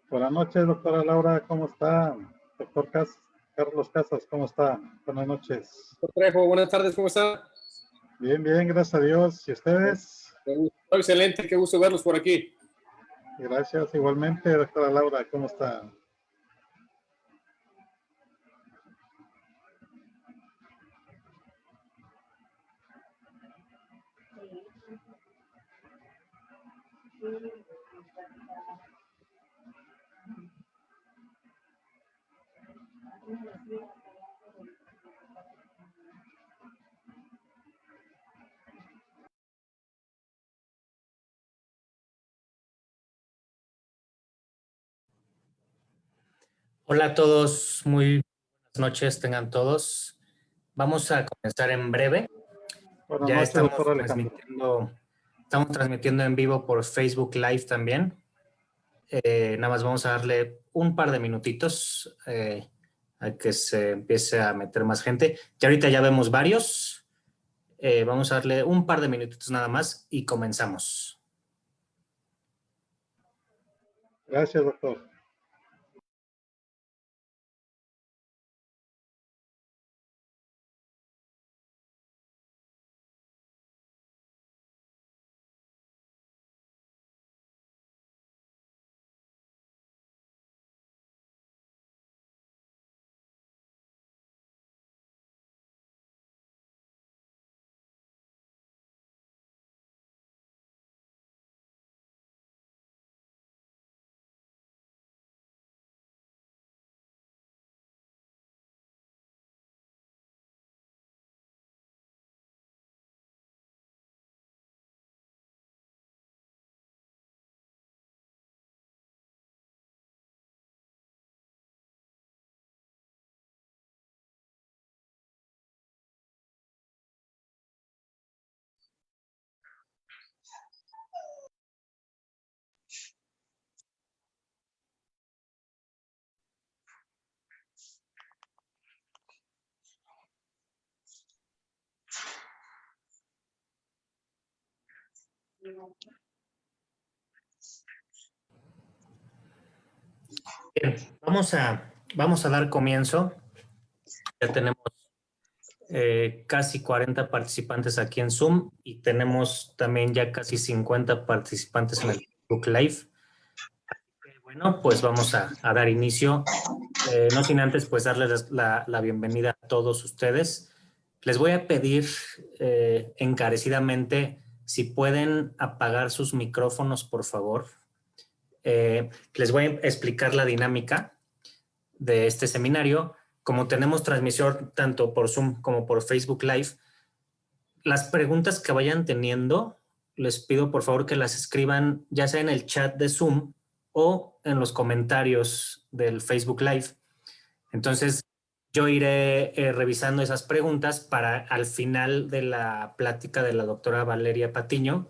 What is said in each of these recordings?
Buenas noches, doctora Laura, ¿cómo está? Doctor Carlos Casas, ¿cómo está? Buenas noches. Doctor Trejo, buenas tardes, ¿cómo está? Bien, bien, gracias a Dios. ¿Y ustedes? Excelente, qué gusto verlos por aquí. Gracias, igualmente, doctora Laura, ¿cómo está? Hola a todos, muy buenas noches tengan todos. Vamos a comenzar en breve. Buenas Ya noches, estamos doctor Alejandro. transmitiendo en vivo por Facebook Live también. Nada más vamos a darle un par de minutitos a que se empiece a meter más gente. Ya ahorita ya vemos varios. Vamos a darle un par de minutitos nada más y comenzamos. Gracias, doctor. Bien, vamos a dar comienzo. Ya tenemos casi 40 participantes aquí en Zoom y tenemos también ya casi 50 participantes en el Facebook Live. Bueno, pues vamos a dar inicio. No sin antes pues darles la bienvenida a todos ustedes. Les voy a pedir encarecidamente si pueden apagar sus micrófonos, por favor. Les voy a explicar la dinámica de este seminario. Como tenemos transmisión tanto por Zoom como por Facebook Live, las preguntas que vayan teniendo, les pido por favor que las escriban ya sea en el chat de Zoom o en los comentarios del Facebook Live. Entonces, yo iré revisando esas preguntas para al final de la plática de la doctora Valeria Patiño,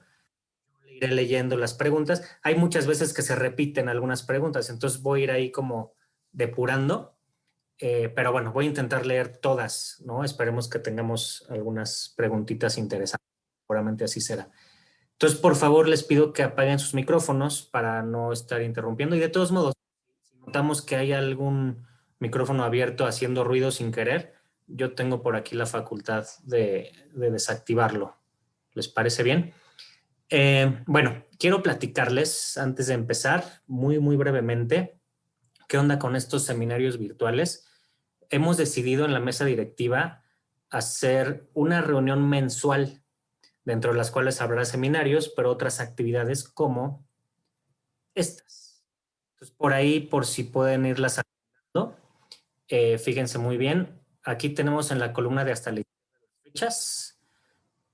iré leyendo las preguntas. Hay muchas veces que se repiten algunas preguntas, entonces voy a ir ahí como depurando. Pero bueno, voy a intentar leer todas, ¿no? Esperemos que tengamos algunas preguntitas interesantes. Seguramente así será. Entonces, por favor, les pido que apaguen sus micrófonos para no estar interrumpiendo. Y de todos modos, si notamos que hay algún micrófono abierto haciendo ruido sin querer, yo tengo por aquí la facultad de desactivarlo. ¿Les parece bien? Bueno, quiero platicarles antes de empezar, muy brevemente, qué onda con estos seminarios virtuales. Hemos decidido en la mesa directiva hacer una reunión mensual, dentro de las cuales habrá seminarios, pero otras actividades como estas. Entonces, por ahí, por si pueden irlas anotando, fíjense muy bien. Aquí tenemos en la columna de hasta la izquierda las fechas.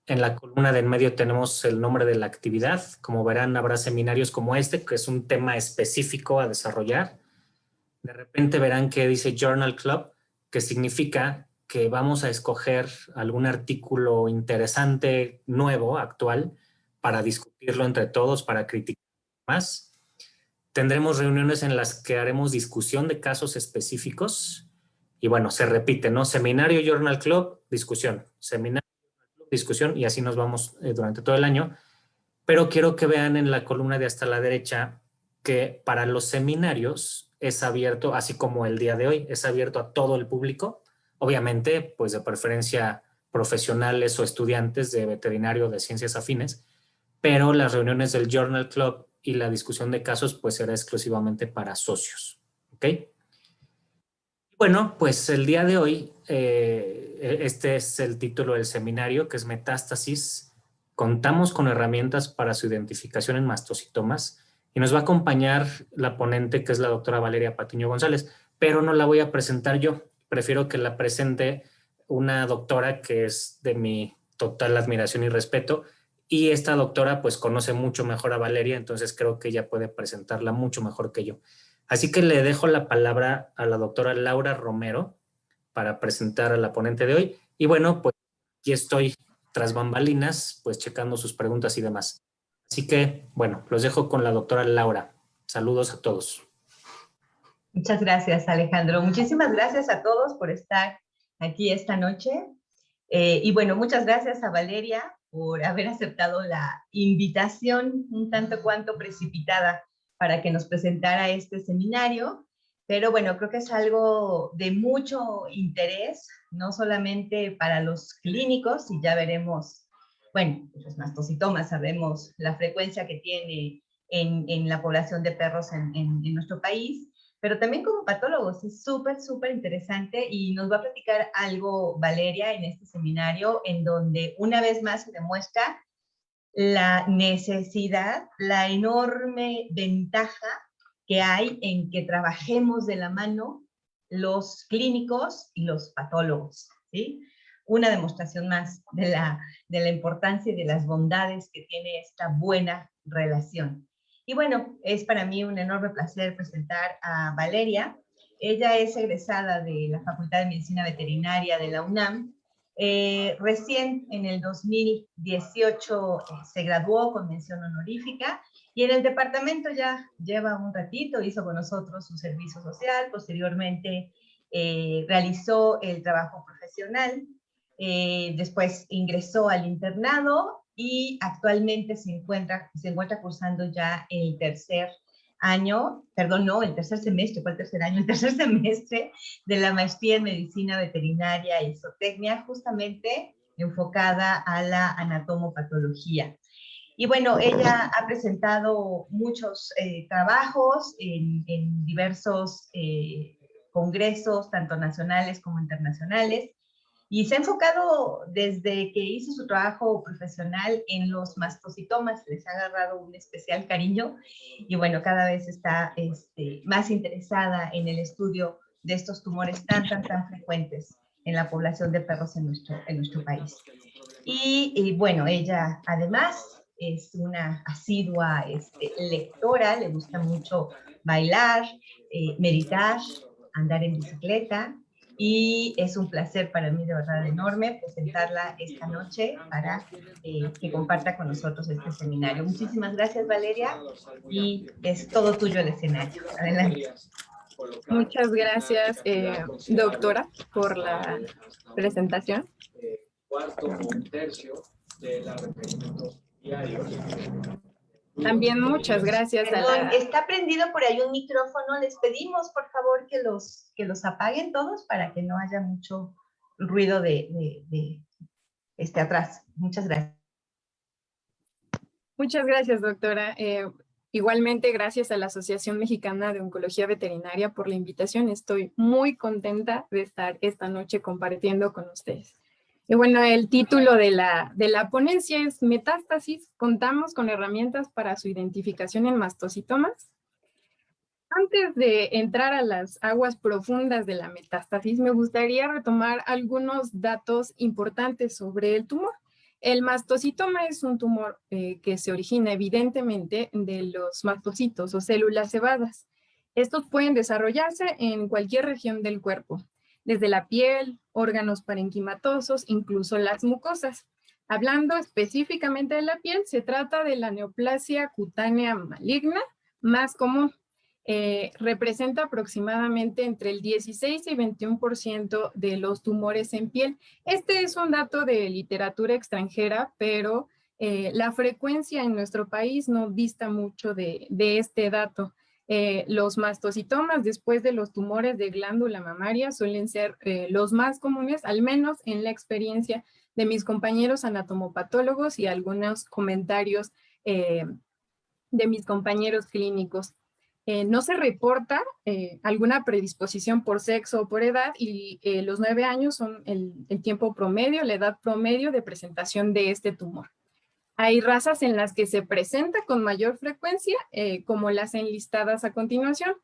En la columna de en medio tenemos el nombre de la actividad. Como verán, habrá seminarios como este, que es un tema específico a desarrollar. De repente verán que dice Journal Club, que significa que vamos a escoger algún artículo interesante, nuevo, actual, para discutirlo entre todos, para criticar más. Tendremos reuniones en las que haremos discusión de casos específicos. Y bueno, se repite, ¿no? Seminario, Journal Club, discusión. Seminario, discusión, y así nos vamos durante todo el año. Pero quiero que vean en la columna de hasta la derecha que para los seminarios es abierto, así como el día de hoy, es abierto a todo el público, obviamente, pues de preferencia profesionales o estudiantes de veterinario o de ciencias afines, pero las reuniones del Journal Club y la discusión de casos pues será exclusivamente para socios, ¿ok? Bueno, pues el día de hoy, este es el título del seminario, que es Metástasis. Contamos con herramientas para su identificación en mastocitomas y nos va a acompañar la ponente, que es la doctora Valeria Patiño González, pero no la voy a presentar yo. Prefiero que la presente una doctora que es de mi total admiración y respeto, y esta doctora pues conoce mucho mejor a Valeria, entonces creo que ella puede presentarla mucho mejor que yo. Así que le dejo la palabra a la doctora Laura Romero para presentar a la ponente de hoy. Y bueno, pues aquí estoy tras bambalinas, pues checando sus preguntas y demás. Así que, bueno, los dejo con la doctora Laura. Saludos a todos. Muchas gracias, Alejandro. Muchísimas gracias a todos por estar aquí esta noche. Y bueno, muchas gracias a Valeria por haber aceptado la invitación un tanto cuanto precipitada para que nos presentara este seminario. Pero bueno, creo que es algo de mucho interés, no solamente para los clínicos, y ya veremos, bueno, los mastocitomas, sabemos la frecuencia que tiene en la población de perros en nuestro país, pero también como patólogos es súper, súper interesante, y nos va a platicar algo Valeria en este seminario, en donde una vez más se demuestra la necesidad, la enorme ventaja que hay en que trabajemos de la mano los clínicos y los patólogos, ¿sí? Una demostración más de la importancia y de las bondades que tiene esta buena relación. Y bueno, es para mí un enorme placer presentar a Valeria. Ella es egresada de la Facultad de Medicina Veterinaria de la UNAM. Recién en el 2018 se graduó con mención honorífica, y en el departamento ya lleva un ratito, hizo con nosotros su servicio social, posteriormente realizó el trabajo profesional, después ingresó al internado y actualmente se encuentra cursando ya el tercer año, perdón, no, el tercer semestre, ¿cuál tercer año? El tercer semestre de la maestría en medicina veterinaria y zootecnia, justamente enfocada a la anatomopatología. Y bueno, ella ha presentado muchos trabajos en diversos congresos, tanto nacionales como internacionales, y se ha enfocado desde que hizo su trabajo profesional en los mastocitomas. Les ha agarrado un especial cariño, y bueno, cada vez está más interesada en el estudio de estos tumores tan frecuentes en la población de perros en nuestro país. Y bueno, ella además es una asidua lectora, le gusta mucho bailar, meditar, andar en bicicleta, y es un placer para mí de verdad enorme presentarla esta noche para que comparta con nosotros este seminario. Muchísimas gracias, Valeria, y es todo tuyo el escenario. Adelante. Muchas gracias, doctora, por la presentación. Cuarto o un tercio de los requerimientos diarios. También muchas gracias a la... Está prendido por ahí un micrófono. Les pedimos, por favor, que los apaguen todos para que no haya mucho ruido de atrás. Muchas gracias. Muchas gracias, doctora. Igualmente, gracias a la Asociación Mexicana de Oncología Veterinaria por la invitación. Estoy muy contenta de estar esta noche compartiendo con ustedes. Y bueno, el título de la ponencia es Metástasis. Contamos con herramientas para su identificación en mastocitomas. Antes de entrar a las aguas profundas de la metástasis, me gustaría retomar algunos datos importantes sobre el tumor. El mastocitoma es un tumor que se origina evidentemente de los mastocitos o células cebadas. Estos pueden desarrollarse en cualquier región del cuerpo, desde la piel, órganos parenquimatosos, incluso las mucosas. Hablando específicamente de la piel, se trata de la neoplasia cutánea maligna más común. Representa aproximadamente entre el 16 y 21% de los tumores en piel. Este es un dato de literatura extranjera, pero La frecuencia en nuestro país no dista mucho de este dato. Los mastocitomas después de los tumores de glándula mamaria suelen ser los más comunes, al menos en la experiencia de mis compañeros anatomopatólogos y algunos comentarios de mis compañeros clínicos. No se reporta alguna predisposición por sexo o por edad y los 9 años son el tiempo promedio, la edad promedio de presentación de este tumor. Hay razas en las que se presenta con mayor frecuencia, como las enlistadas a continuación.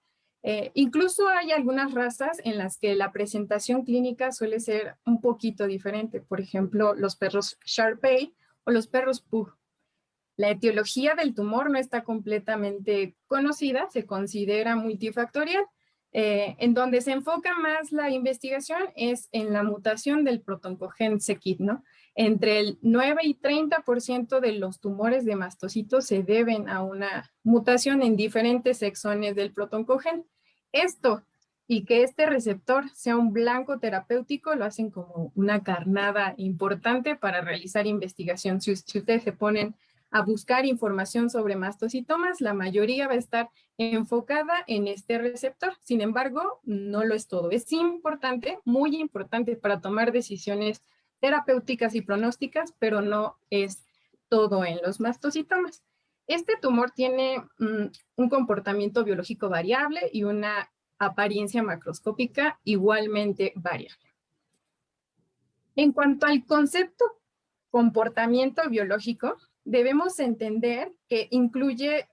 Incluso hay algunas razas en las que la presentación clínica suele ser un poquito diferente. Por ejemplo, los perros Shar-Pei o los perros Pug. La etiología del tumor no está completamente conocida, se considera multifactorial. En donde se enfoca más la investigación es en la mutación del protoncogen c-KIT, ¿no? Entre el 9 y 30% de los tumores de mastocitos se deben a una mutación en diferentes exones del protoncogen. Esto y que este receptor sea un blanco terapéutico lo hacen como una carnada importante para realizar investigación. Si ustedes se ponen a buscar información sobre mastocitomas, la mayoría va a estar enfocada en este receptor. Sin embargo, no lo es todo. Es importante, muy importante para tomar decisiones terapéuticas y pronósticas, pero no es todo en los mastocitomas. Este tumor tiene un comportamiento biológico variable y una apariencia macroscópica igualmente variable. En cuanto al concepto comportamiento biológico, debemos entender que incluye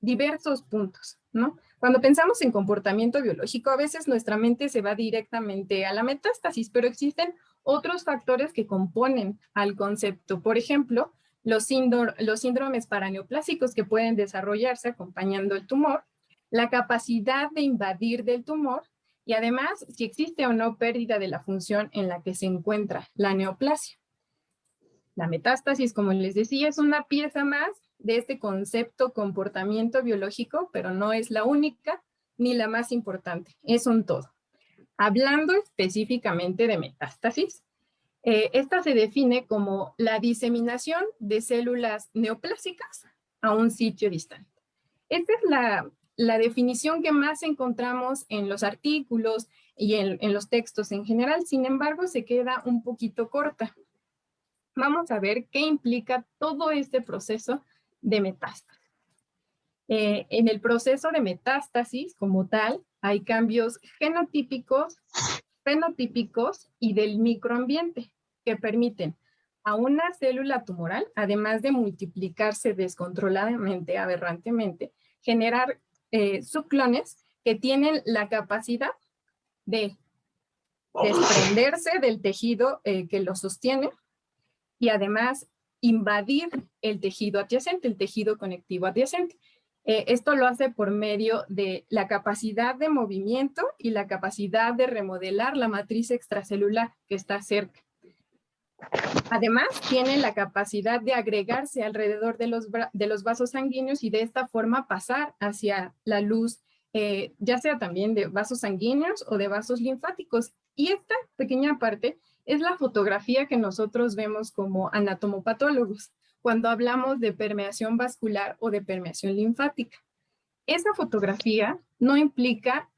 diversos puntos, ¿no? Cuando pensamos en comportamiento biológico, a veces nuestra mente se va directamente a la metástasis, pero existen otros factores que componen al concepto. Por ejemplo, los síndromes paraneoplásicos que pueden desarrollarse acompañando el tumor, la capacidad de invadir del tumor y además si existe o no pérdida de la función en la que se encuentra la neoplasia. La metástasis, como les decía, es una pieza más de este concepto comportamiento biológico, pero no es la única ni la más importante, es un todo. Hablando específicamente de metástasis, esta se define como la diseminación de células neoplásicas a un sitio distante. Esta es la definición que más encontramos en los artículos y en los textos en general, sin embargo, se queda un poquito corta. Vamos a ver qué implica todo este proceso de metástasis. En el proceso de metástasis como tal, hay cambios genotípicos, fenotípicos y del microambiente que permiten a una célula tumoral, además de multiplicarse descontroladamente, aberrantemente, generar subclones que tienen la capacidad de desprenderse del tejido que lo sostiene y además invadir el tejido adyacente, el tejido conectivo adyacente. Esto lo hace por medio de la capacidad de movimiento y la capacidad de remodelar la matriz extracelular que está cerca. Además, tiene la capacidad de agregarse alrededor de los vasos sanguíneos y de esta forma pasar hacia la luz, ya sea también de vasos sanguíneos o de vasos linfáticos. Y esta pequeña parte es la fotografía que nosotros vemos como anatomopatólogos cuando hablamos de permeación vascular o de permeación linfática. Esa fotografía no implica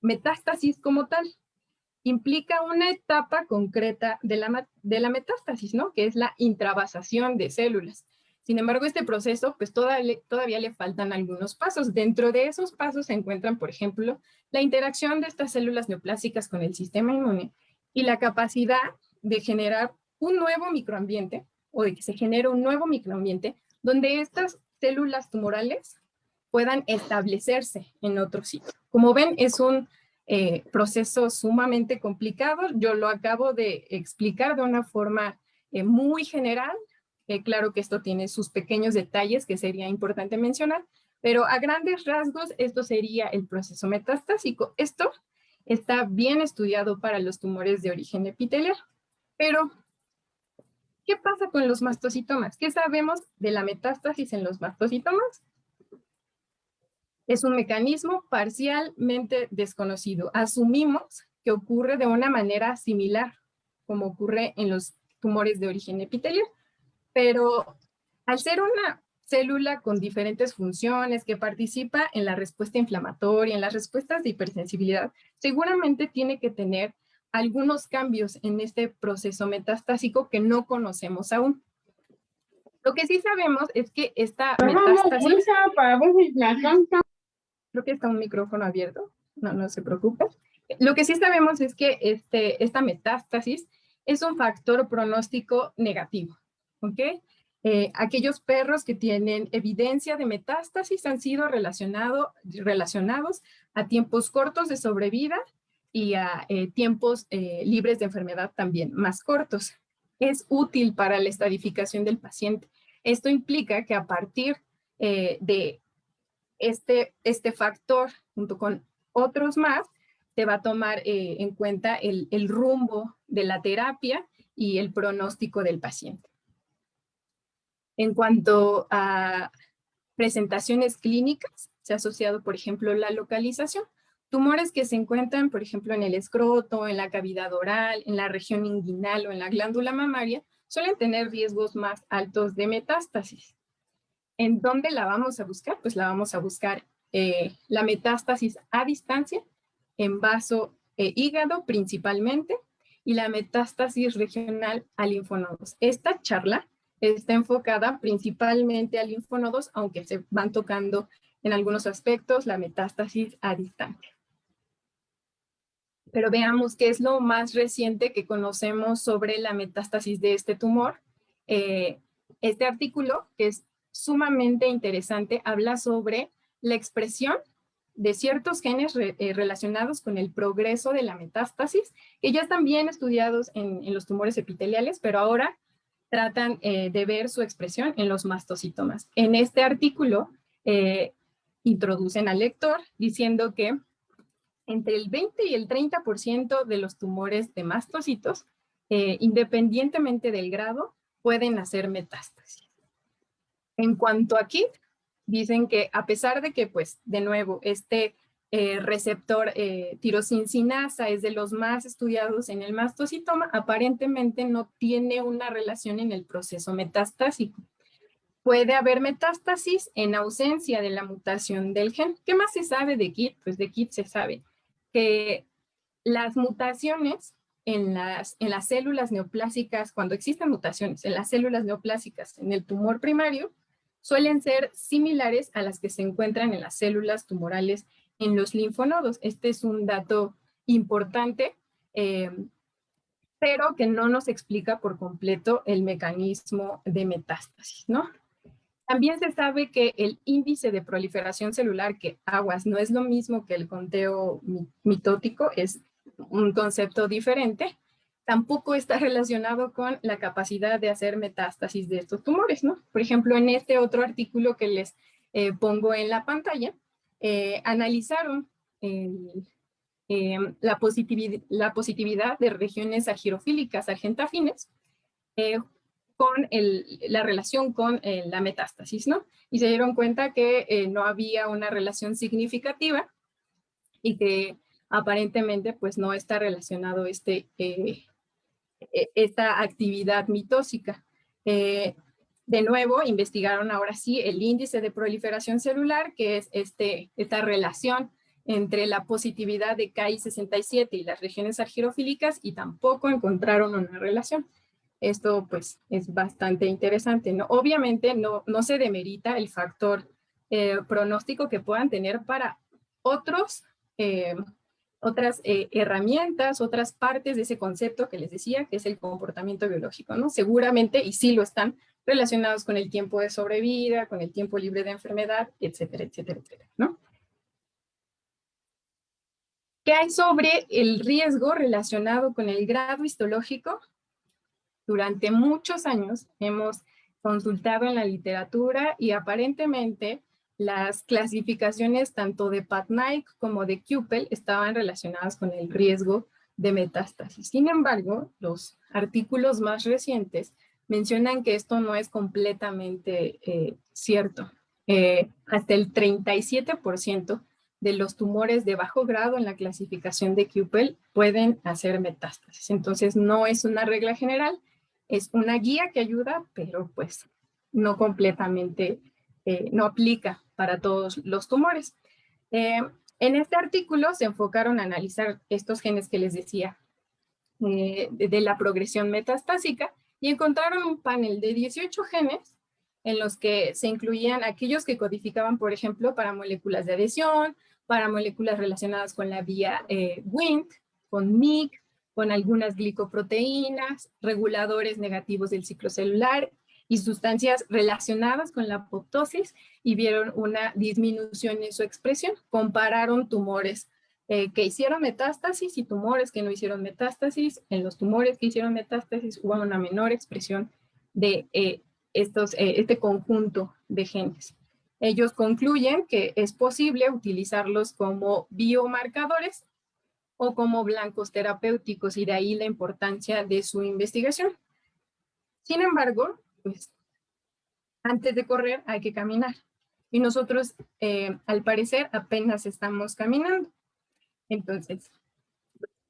metástasis como tal, implica una etapa concreta de la metástasis, ¿no? Que es la intravasación de células. Sin embargo, este proceso, pues todavía le faltan algunos pasos. Dentro de esos pasos se encuentran, por ejemplo, la interacción de estas células neoplásicas con el sistema inmune y la capacidad de generar un nuevo microambiente o de que se genere un nuevo microambiente donde estas células tumorales puedan establecerse en otro sitio. Como ven, es un proceso sumamente complicado. Yo lo acabo de explicar de una forma muy general. Claro que esto tiene sus pequeños detalles que sería importante mencionar, pero a grandes rasgos esto sería el proceso metastásico. Esto está bien estudiado para los tumores de origen epitelial. Pero, ¿qué pasa con los mastocitomas? ¿Qué sabemos de la metástasis en los mastocitomas? Es un mecanismo parcialmente desconocido. Asumimos que ocurre de una manera similar como ocurre en los tumores de origen epitelial, pero Al ser una célula con diferentes funciones que participa en la respuesta inflamatoria, en las respuestas de hipersensibilidad, seguramente tiene que tener algunos cambios en este proceso metastásico que no conocemos aún. Lo que sí sabemos es que esta metástasis... Creo que está un micrófono abierto, no se preocupe. Lo que sí sabemos es que esta metástasis es un factor pronóstico negativo, ¿ok? Aquellos perros que tienen evidencia de metástasis han sido relacionados a tiempos cortos de sobrevida y a tiempos libres de enfermedad también más cortos. Es útil para la estadificación del paciente. Esto implica que a partir de este factor, junto con otros más, se va a tomar en cuenta el rumbo de la terapia y el pronóstico del paciente. En cuanto a presentaciones clínicas, se ha asociado, por ejemplo, la localización. Tumores que se encuentran, por ejemplo, en el escroto, en la cavidad oral, en la región inguinal o en la glándula mamaria, suelen tener riesgos más altos de metástasis. ¿En dónde la vamos a buscar? Pues la vamos a buscar la metástasis a distancia, en vaso hígado principalmente, y la metástasis regional a linfonodos. Esta charla está enfocada principalmente a linfonodos, aunque se van tocando en algunos aspectos la metástasis a distancia. Pero veamos qué es lo más reciente que conocemos sobre la metástasis de este tumor. Este artículo, que es sumamente interesante, habla sobre la expresión de ciertos genes relacionados con el progreso de la metástasis, que ya están bien estudiados en los tumores epiteliales, pero ahora tratan de ver su expresión en los mastocitomas. En este artículo introducen al lector diciendo que entre el 20 y el 30% de los tumores de mastocitos, independientemente del grado, pueden hacer metástasis. En cuanto a KIT, dicen que a pesar de que, pues, de nuevo, este receptor tirosincinasa es de los más estudiados en el mastocitoma, aparentemente no tiene una relación en el proceso metastásico. Puede haber metástasis en ausencia de la mutación del gen. ¿Qué más se sabe de KIT? Pues de KIT se sabe que las mutaciones en las células neoplásicas, cuando existen mutaciones en las células neoplásicas en el tumor primario, suelen ser similares a las que se encuentran en las células tumorales en los linfonodos. Este es un dato importante, pero que no nos explica por completo el mecanismo de metástasis, ¿no? También se sabe que el índice de proliferación celular, que aguas no es lo mismo que el conteo mitótico, es un concepto diferente, tampoco está relacionado con la capacidad de hacer metástasis de estos tumores, ¿no? Por ejemplo, en este otro artículo que les pongo en la pantalla, analizaron la positividad de regiones argirofílicas argentafines con la relación con la metástasis, ¿no? Y se dieron cuenta que no había una relación significativa y que aparentemente pues no está relacionado esta actividad mitóxica. De nuevo, investigaron ahora sí el índice de proliferación celular, que es esta relación entre la positividad de Ki67 y las regiones argirofílicas, y tampoco encontraron una relación. Esto pues es bastante interesante, ¿no? Obviamente no se demerita el factor pronóstico que puedan tener para otras herramientas, otras partes de ese concepto que les decía, que es el comportamiento biológico, ¿no? Seguramente, y sí lo están, relacionados con el tiempo de sobrevida, con el tiempo libre de enfermedad, etcétera, etcétera, etcétera, ¿no? ¿Qué hay sobre el riesgo relacionado con el grado histológico? Durante muchos años hemos consultado en la literatura y aparentemente las clasificaciones tanto de PATNAIC como de QPEL estaban relacionadas con el riesgo de metástasis. Sin embargo, los artículos más recientes mencionan que esto no es completamente cierto. Hasta el 37% de los tumores de bajo grado en la clasificación de QPEL pueden hacer metástasis. Entonces, no es una regla general, es una guía que ayuda, pero pues no completamente, no aplica para todos los tumores. En este artículo se enfocaron a analizar estos genes que les decía de la progresión metastásica y encontraron un panel de 18 genes en los que se incluían aquellos que codificaban, por ejemplo, para moléculas de adhesión, para moléculas relacionadas con la vía Wnt, con MYC, con algunas glicoproteínas, reguladores negativos del ciclo celular y sustancias relacionadas con la apoptosis, y vieron una disminución en su expresión. Compararon tumores que hicieron metástasis y tumores que no hicieron metástasis. En los tumores que hicieron metástasis hubo una menor expresión de este conjunto de genes. Ellos concluyen que es posible utilizarlos como biomarcadores o como blancos terapéuticos, y de ahí la importancia de su investigación. Sin embargo, pues, antes de correr hay que caminar. Y nosotros, al parecer, apenas estamos caminando. Entonces,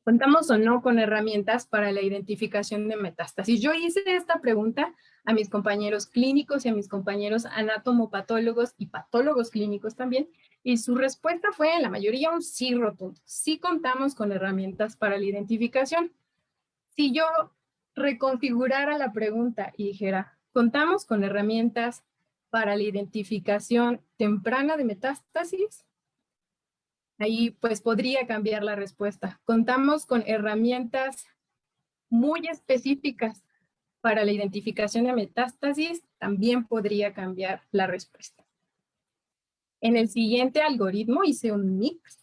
¿contamos o no con herramientas para la identificación de metástasis? Yo hice esta pregunta a mis compañeros clínicos y a mis compañeros anatomopatólogos y patólogos clínicos también, y su respuesta fue, en la mayoría, un sí rotundo. Sí contamos con herramientas para la identificación. Si yo reconfigurara la pregunta y dijera, ¿contamos con herramientas para la identificación temprana de metástasis? Ahí pues podría cambiar la respuesta. Contamos con herramientas muy específicas para la identificación de metástasis, también podría cambiar la respuesta. En el siguiente algoritmo hice un mix.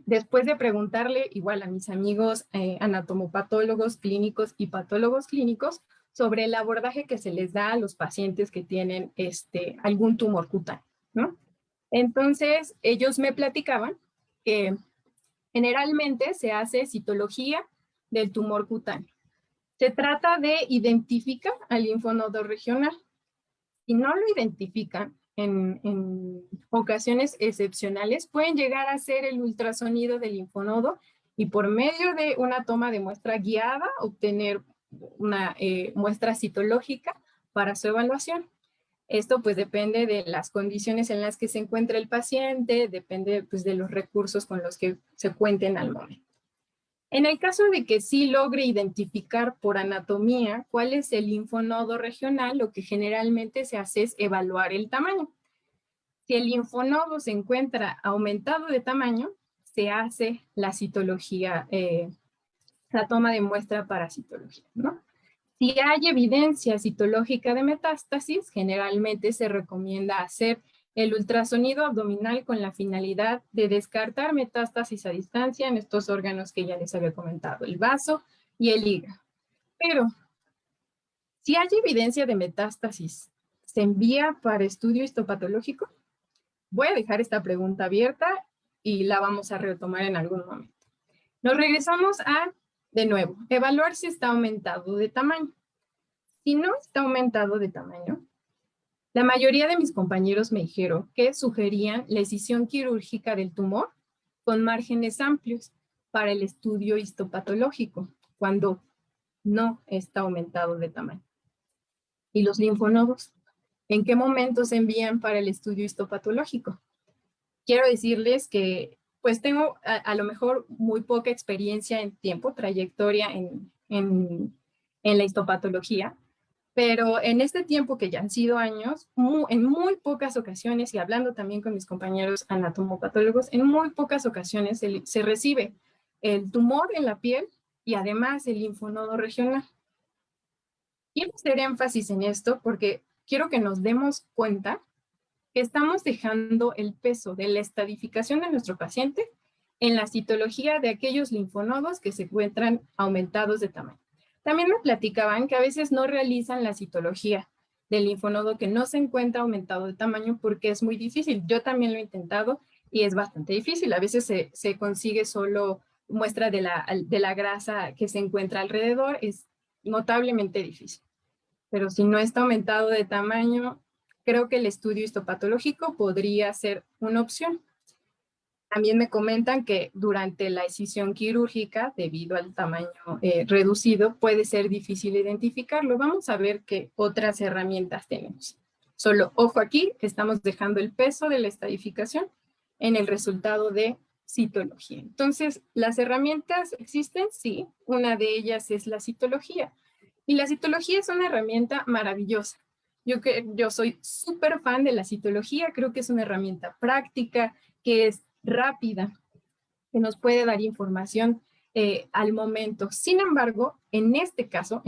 Después de preguntarle igual a mis amigos anatomopatólogos clínicos y patólogos clínicos sobre el abordaje que se les da a los pacientes que tienen algún tumor cutáneo, ¿no? Entonces, ellos me platicaban que generalmente se hace citología del tumor cutáneo. Se trata de identificar al linfonodo regional. Si no lo identifican, en ocasiones excepcionales, pueden llegar a hacer el ultrasonido del linfonodo y por medio de una toma de muestra guiada obtener una muestra citológica para su evaluación. Esto pues depende de las condiciones en las que se encuentra el paciente, depende pues de los recursos con los que se cuenten al momento. En el caso de que sí logre identificar por anatomía cuál es el linfonodo regional, lo que generalmente se hace es evaluar el tamaño. Si el linfonodo se encuentra aumentado de tamaño, se hace la citología, la toma de muestra para citología, ¿no? Si hay evidencia citológica de metástasis, generalmente se recomienda hacer el ultrasonido abdominal con la finalidad de descartar metástasis a distancia en estos órganos que ya les había comentado, el vaso y el hígado. Pero, si hay evidencia de metástasis, ¿se envía para estudio histopatológico? Voy a dejar esta pregunta abierta y la vamos a retomar en algún momento. Nos regresamos a, de nuevo, evaluar si está aumentado de tamaño. Si no está aumentado de tamaño, la mayoría de mis compañeros me dijeron que sugerían la escisión quirúrgica del tumor con márgenes amplios para el estudio histopatológico, cuando no está aumentado de tamaño. ¿Y los linfonodos? ¿En qué momento se envían para el estudio histopatológico? Quiero decirles que pues tengo a lo mejor muy poca experiencia en tiempo, trayectoria en la histopatología, pero en este tiempo que ya han sido años, en muy pocas ocasiones, y hablando también con mis compañeros anatomopatólogos, en muy pocas ocasiones se recibe el tumor en la piel y además el linfonodo regional. Quiero hacer énfasis en esto porque quiero que nos demos cuenta que estamos dejando el peso de la estadificación de nuestro paciente en la citología de aquellos linfonodos que se encuentran aumentados de tamaño. También me platicaban que a veces no realizan la citología del linfonodo que no se encuentra aumentado de tamaño porque es muy difícil. Yo también lo he intentado y es bastante difícil. A veces se consigue solo muestra de la grasa que se encuentra alrededor. Es notablemente difícil. Pero si no está aumentado de tamaño, creo que el estudio histopatológico podría ser una opción. También me comentan que durante la excisión quirúrgica, debido al tamaño reducido, puede ser difícil identificarlo. Vamos a ver qué otras herramientas tenemos. Solo, ojo aquí, estamos dejando el peso de la estadificación en el resultado de citología. Entonces, ¿las herramientas existen? Sí, una de ellas es la citología. Y la citología es una herramienta maravillosa. Yo soy súper fan de la citología, creo que es una herramienta práctica, que es rápida, que nos puede dar información al momento. Sin embargo, en este caso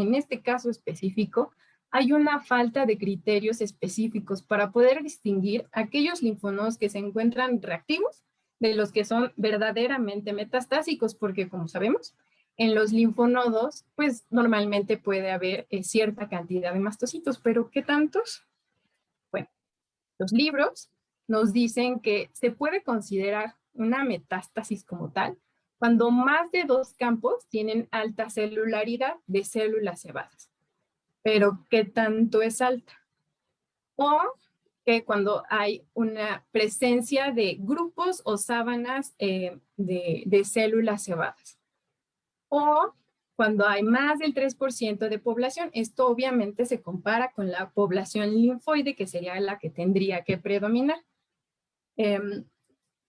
específico, hay una falta de criterios específicos para poder distinguir aquellos linfonodos que se encuentran reactivos de los que son verdaderamente metastásicos, porque como sabemos, en los linfonodos, pues normalmente puede haber cierta cantidad de mastocitos, pero ¿qué tantos? Bueno, los libros nos dicen que se puede considerar una metástasis como tal cuando más de 2 campos tienen alta celularidad de células cebadas. Pero ¿qué tanto es alta? O que cuando hay una presencia de grupos o sábanas de células cebadas. O cuando hay más del 3% de población. Esto obviamente se compara con la población linfoide, que sería la que tendría que predominar. En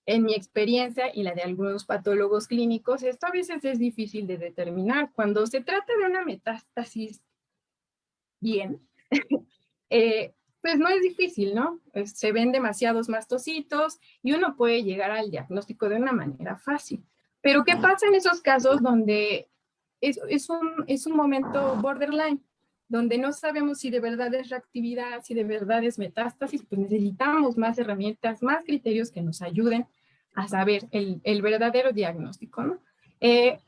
mi experiencia y la de algunos patólogos clínicos, esto a veces es difícil de determinar. Cuando se trata de una metástasis bien, pues no es difícil, ¿no? Se ven demasiados mastocitos y uno puede llegar al diagnóstico de una manera fácil. Pero ¿qué pasa en esos casos donde es un momento borderline, donde no sabemos si de verdad es reactividad, si de verdad es metástasis? Pues necesitamos más herramientas, más criterios que nos ayuden a saber el verdadero diagnóstico, ¿no?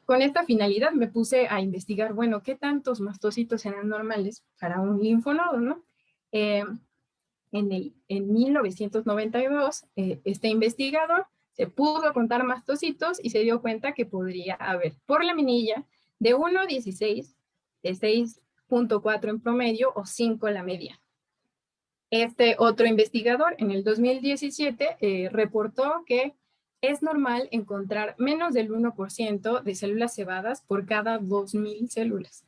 Con esta finalidad me puse a investigar, bueno, ¿qué tantos mastocitos eran normales para un linfonodo, no? En 1992, este investigador se pudo contar mastocitos y se dio cuenta que podría haber por laminilla de 1 a 16, de 6.4 en promedio o 5 la media. Este otro investigador en el 2017 reportó que es normal encontrar menos del 1% de células cebadas por cada 2.000 células.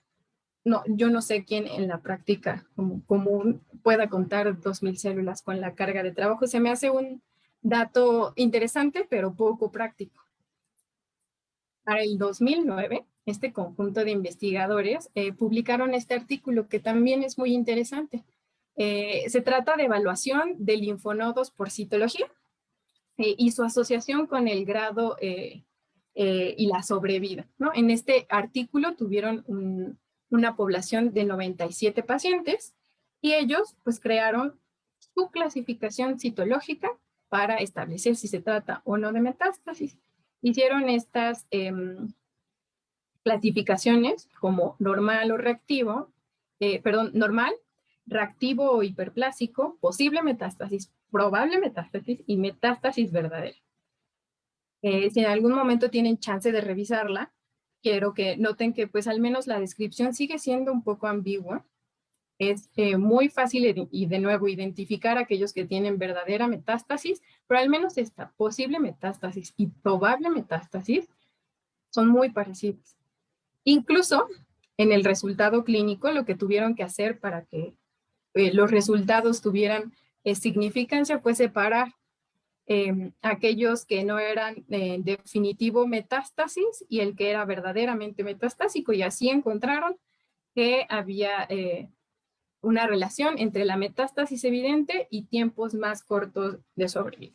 No, yo no sé quién en la práctica común pueda contar 2.000 células con la carga de trabajo. Se me hace un dato interesante, pero poco práctico. Para el 2009, este conjunto de investigadores publicaron este artículo que también es muy interesante. Se trata de evaluación de linfonodos por citología y su asociación con el grado y la sobrevida, ¿no? En este artículo tuvieron una población de 97 pacientes y ellos pues crearon su clasificación citológica para establecer si se trata o no de metástasis. Hicieron estas clasificaciones como normal o reactivo, normal, reactivo o hiperplásico, posible metástasis, probable metástasis y metástasis verdadera. Si en algún momento tienen chance de revisarla, quiero que noten que pues al menos la descripción sigue siendo un poco ambigua. Es muy fácil y de nuevo identificar a aquellos que tienen verdadera metástasis, pero al menos esta posible metástasis y probable metástasis son muy parecidos. Incluso en el resultado clínico, lo que tuvieron que hacer para que los resultados tuvieran significancia fue separar aquellos que no eran definitivo metástasis y el que era verdaderamente metastásico, y así encontraron que había una relación entre la metástasis evidente y tiempos más cortos de sobrevida.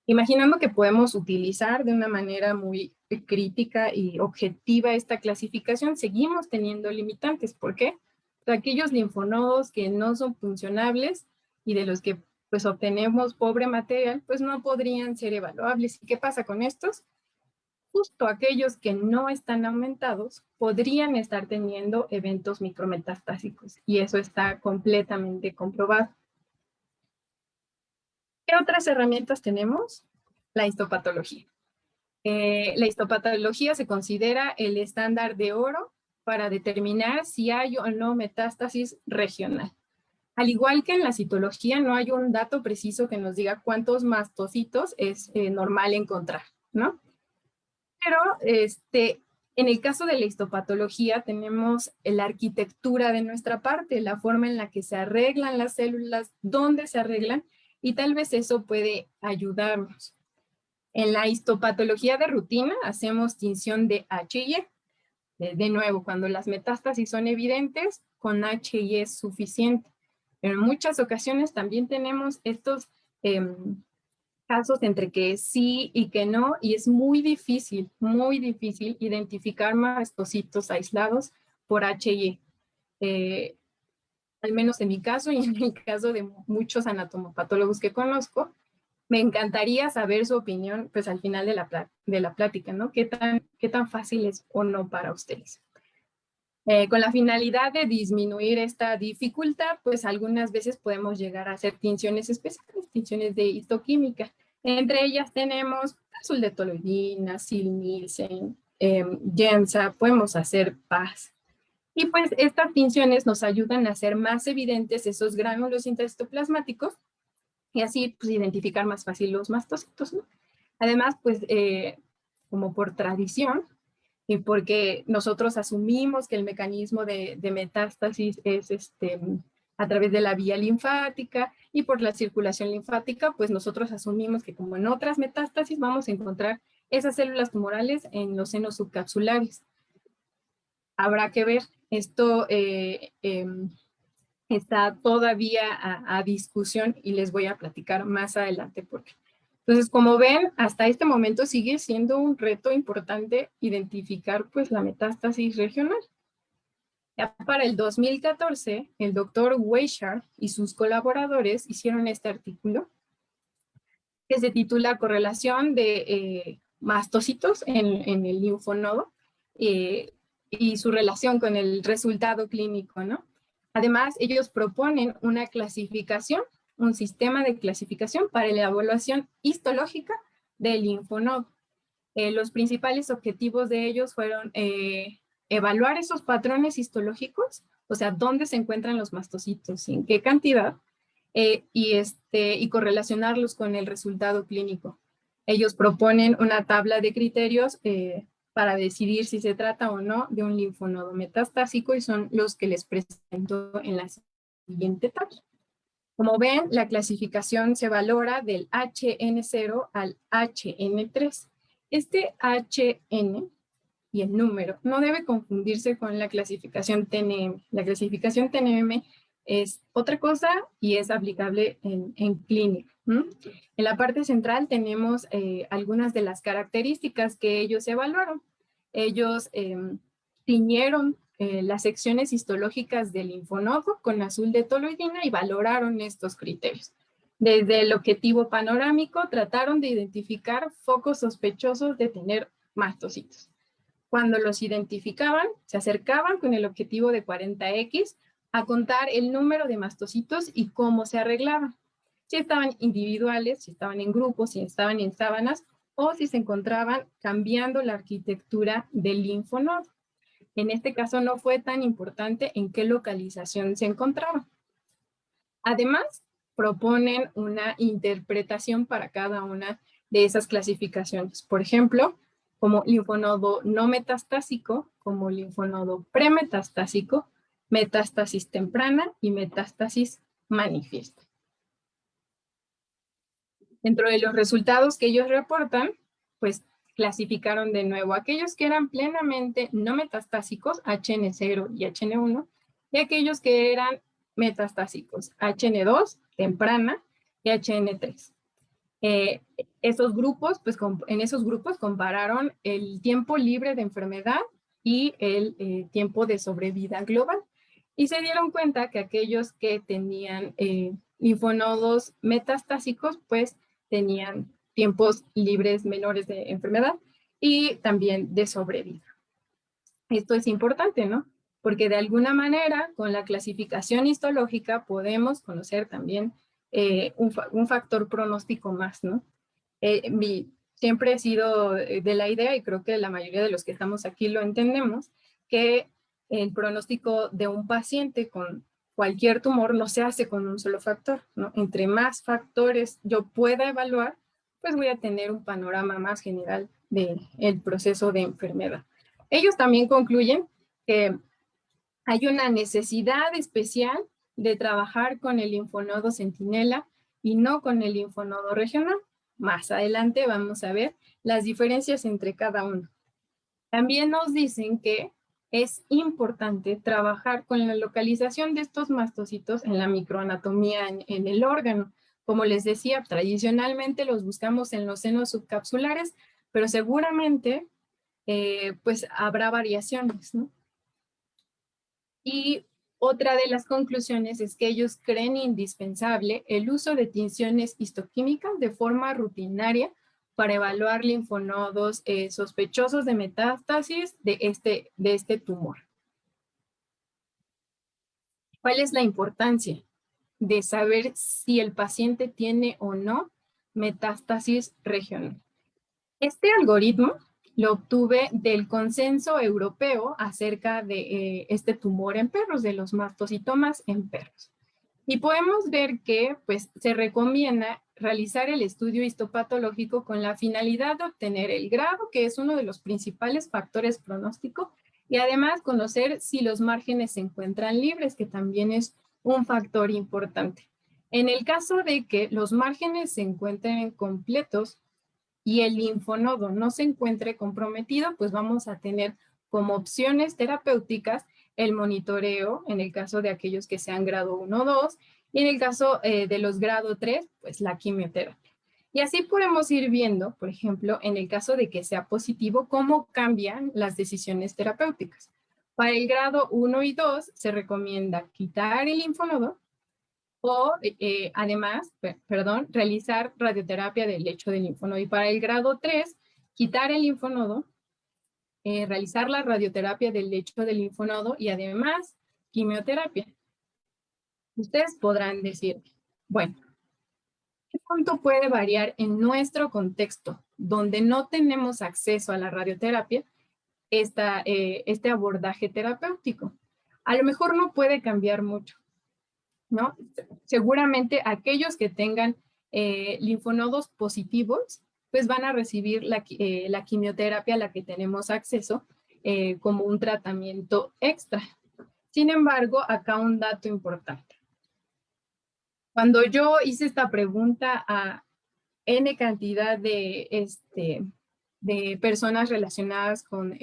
Imaginando que podemos utilizar de una manera muy crítica y objetiva esta clasificación, seguimos teniendo limitantes. ¿Por qué? Pues aquellos linfonodos que no son funcionables y de los que pues obtenemos pobre material, pues no podrían ser evaluables. ¿Y qué pasa con estos? Justo aquellos que no están aumentados podrían estar teniendo eventos micrometastásicos, y eso está completamente comprobado. ¿Qué otras herramientas tenemos? La histopatología. La histopatología se considera el estándar de oro para determinar si hay o no metástasis regional. Al igual que en la citología, no hay un dato preciso que nos diga cuántos mastocitos es normal encontrar, ¿no? Pero en el caso de la histopatología tenemos la arquitectura de nuestra parte, la forma en la que se arreglan las células, dónde se arreglan, y tal vez eso puede ayudarnos. En la histopatología de rutina hacemos tinción de H y E. De nuevo, cuando las metástasis son evidentes, con H y E es suficiente. Pero en muchas ocasiones también tenemos estos casos entre que sí y que no, y es muy difícil identificar mastocitos aislados por H y E. Al menos en mi caso y en el caso de muchos anatomopatólogos que conozco, me encantaría saber su opinión, pues al final de la plática, ¿no? ¿Qué tan fácil es o no para ustedes? Con la finalidad de disminuir esta dificultad, pues algunas veces podemos llegar a hacer tinciones especiales, tinciones de histoquímica. Entre ellas tenemos azul de toluidina, Sil-Nielsen, Genza, podemos hacer PAS. Y pues estas tinciones nos ayudan a hacer más evidentes esos gránulos intercitoplasmáticos y así pues identificar más fácil los mastocitos, ¿no? Además, pues como por tradición, y porque nosotros asumimos que el mecanismo de metástasis es a través de la vía linfática y por la circulación linfática, pues nosotros asumimos que como en otras metástasis vamos a encontrar esas células tumorales en los senos subcapsulares. Habrá que ver, esto está todavía a discusión y les voy a platicar más adelante por qué. Entonces, como ven, hasta este momento sigue siendo un reto importante identificar pues la metástasis regional. Ya para el 2014, el doctor Weichart y sus colaboradores hicieron este artículo que se titula Correlación de mastocitos en el linfonodo y su relación con el resultado clínico, ¿no? Además, ellos proponen una clasificación, un sistema de clasificación para la evaluación histológica del linfonodo. Los principales objetivos de ellos fueron evaluar esos patrones histológicos, o sea, dónde se encuentran los mastocitos y en qué cantidad, y correlacionarlos con el resultado clínico. Ellos proponen una tabla de criterios para decidir si se trata o no de un linfonodo metastásico y son los que les presento en la siguiente tabla. Como ven, la clasificación se valora del HN0 al HN3. Este HN y el número no debe confundirse con la clasificación TNM. La clasificación TNM es otra cosa y es aplicable en clínica. En la parte central tenemos algunas de las características que ellos evaluaron. Ellos tiñeron las secciones histológicas del linfonodo con azul de toluidina y valoraron estos criterios. Desde el objetivo panorámico trataron de identificar focos sospechosos de tener mastocitos. Cuando los identificaban, se acercaban con el objetivo de 40X a contar el número de mastocitos y cómo se arreglaban. Si estaban individuales, si estaban en grupos, si estaban en sábanas o si se encontraban cambiando la arquitectura del linfonodo. En este caso no fue tan importante en qué localización se encontraba. Además, proponen una interpretación para cada una de esas clasificaciones. Por ejemplo, como linfonodo no metastásico, como linfonodo premetastásico, metástasis temprana y metástasis manifiesta. Dentro de los resultados que ellos reportan, pues clasificaron de nuevo aquellos que eran plenamente no metastásicos, HN0 y HN1, y aquellos que eran metastásicos, HN2, temprana, y HN3. Esos grupos, pues en esos grupos compararon el tiempo libre de enfermedad y el tiempo de sobrevida global. Y se dieron cuenta que aquellos que tenían linfonodos metastásicos, pues tenían tiempos libres menores de enfermedad y también de sobrevida. Esto es importante, ¿no? Porque de alguna manera, con la clasificación histológica, podemos conocer también un factor pronóstico más, ¿no? Siempre he sido de la idea, y creo que la mayoría de los que estamos aquí lo entendemos, que el pronóstico de un paciente con cualquier tumor no se hace con un solo factor, ¿no? Entre más factores yo pueda evaluar, pues voy a tener un panorama más general del proceso de enfermedad. Ellos también concluyen que hay una necesidad especial de trabajar con el linfonodo centinela y no con el linfonodo regional. Más adelante vamos a ver las diferencias entre cada uno. También nos dicen que es importante trabajar con la localización de estos mastocitos en la microanatomía en el órgano. Como les decía, tradicionalmente los buscamos en los senos subcapsulares, pero seguramente pues habrá variaciones, ¿no? Y otra de las conclusiones es que ellos creen indispensable el uso de tinciones histoquímicas de forma rutinaria para evaluar linfonodos sospechosos de metástasis de este tumor. ¿Cuál es la importancia de saber si el paciente tiene o no metástasis regional? Este algoritmo lo obtuve del consenso europeo acerca de este tumor en perros, de los mastocitomas en perros. Y podemos ver que pues, se recomienda realizar el estudio histopatológico con la finalidad de obtener el grado, que es uno de los principales factores pronósticos, y además conocer si los márgenes se encuentran libres, que también es un factor importante. En el caso de que los márgenes se encuentren completos y el linfonodo no se encuentre comprometido, pues vamos a tener como opciones terapéuticas el monitoreo, en el caso de aquellos que sean grado 1 o 2, y en el caso de los grado 3, pues la quimioterapia. Y así podemos ir viendo, por ejemplo, en el caso de que sea positivo, cómo cambian las decisiones terapéuticas. Para el grado 1 y 2 se recomienda quitar el linfonodo o además, realizar radioterapia del lecho del linfonodo. Y para el grado 3, quitar el linfonodo, realizar la radioterapia del lecho del linfonodo y además quimioterapia. Ustedes podrán decir, bueno, ¿qué punto puede variar en nuestro contexto donde no tenemos acceso a la radioterapia este abordaje terapéutico? A lo mejor no puede cambiar mucho, ¿no? Seguramente aquellos que tengan linfonodos positivos, pues van a recibir la quimioterapia a la que tenemos acceso como un tratamiento extra. Sin embargo, acá un dato importante. Cuando yo hice esta pregunta a N cantidad de personas relacionadas con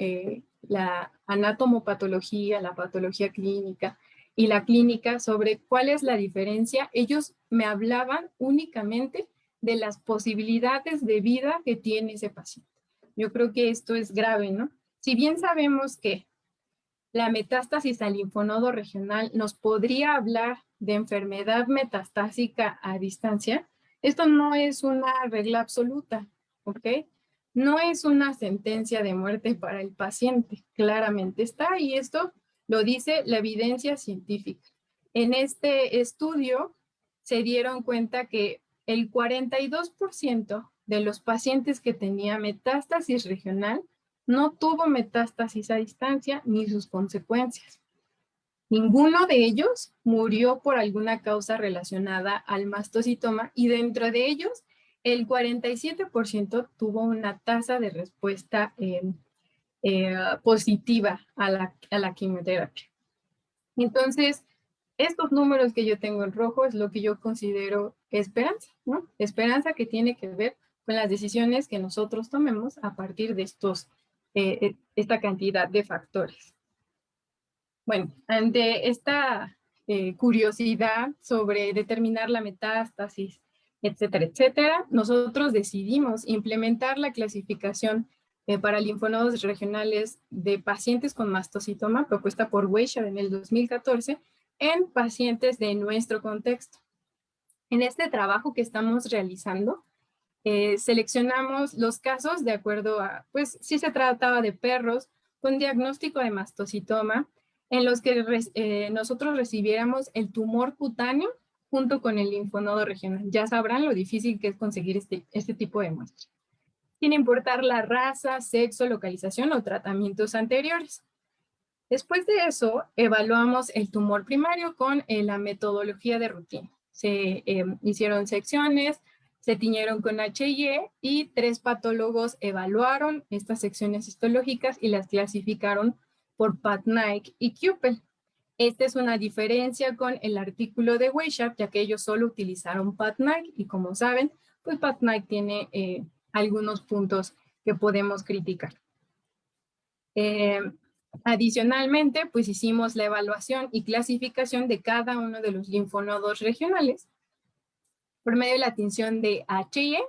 la anatomopatología, la patología clínica y la clínica sobre cuál es la diferencia, ellos me hablaban únicamente de las posibilidades de vida que tiene ese paciente. Yo creo que esto es grave, ¿no? Si bien sabemos que la metástasis al linfonodo regional nos podría hablar de enfermedad metastásica a distancia, esto no es una regla absoluta, ¿ok? No es una sentencia de muerte para el paciente, claramente está, y esto lo dice la evidencia científica. En este estudio se dieron cuenta que el 42% de los pacientes que tenía metástasis regional no tuvo metástasis a distancia ni sus consecuencias. Ninguno de ellos murió por alguna causa relacionada al mastocitoma y dentro de ellos el 47% tuvo una tasa de respuesta positiva a la quimioterapia. Entonces, estos números que yo tengo en rojo es lo que yo considero esperanza, ¿no? Esperanza que tiene que ver con las decisiones que nosotros tomemos a partir de esta cantidad de factores. Bueno, ante esta curiosidad sobre determinar la metástasis, etcétera, etcétera, nosotros decidimos implementar la clasificación para linfonodos regionales de pacientes con mastocitoma propuesta por Weishaupt en el 2014 en pacientes de nuestro contexto. En este trabajo que estamos realizando, seleccionamos los casos de acuerdo a, pues, si se trataba de perros con diagnóstico de mastocitoma, en los que nosotros recibiéramos el tumor cutáneo junto con el linfonodo regional. Ya sabrán lo difícil que es conseguir este tipo de muestras, sin importar la raza, sexo, localización o tratamientos anteriores. Después de eso, evaluamos el tumor primario con la metodología de rutina. Se hicieron secciones, se tiñeron con HIE y 3 patólogos evaluaron estas secciones histológicas y las clasificaron por PATNAIC y QPEL. Esta es una diferencia con el artículo de Weishaupt, ya que ellos solo utilizaron PATNAIC y como saben, pues PATNAIC tiene algunos puntos que podemos criticar. Adicionalmente, pues hicimos la evaluación y clasificación de cada uno de los linfonodos regionales por medio de la tinción de HIE,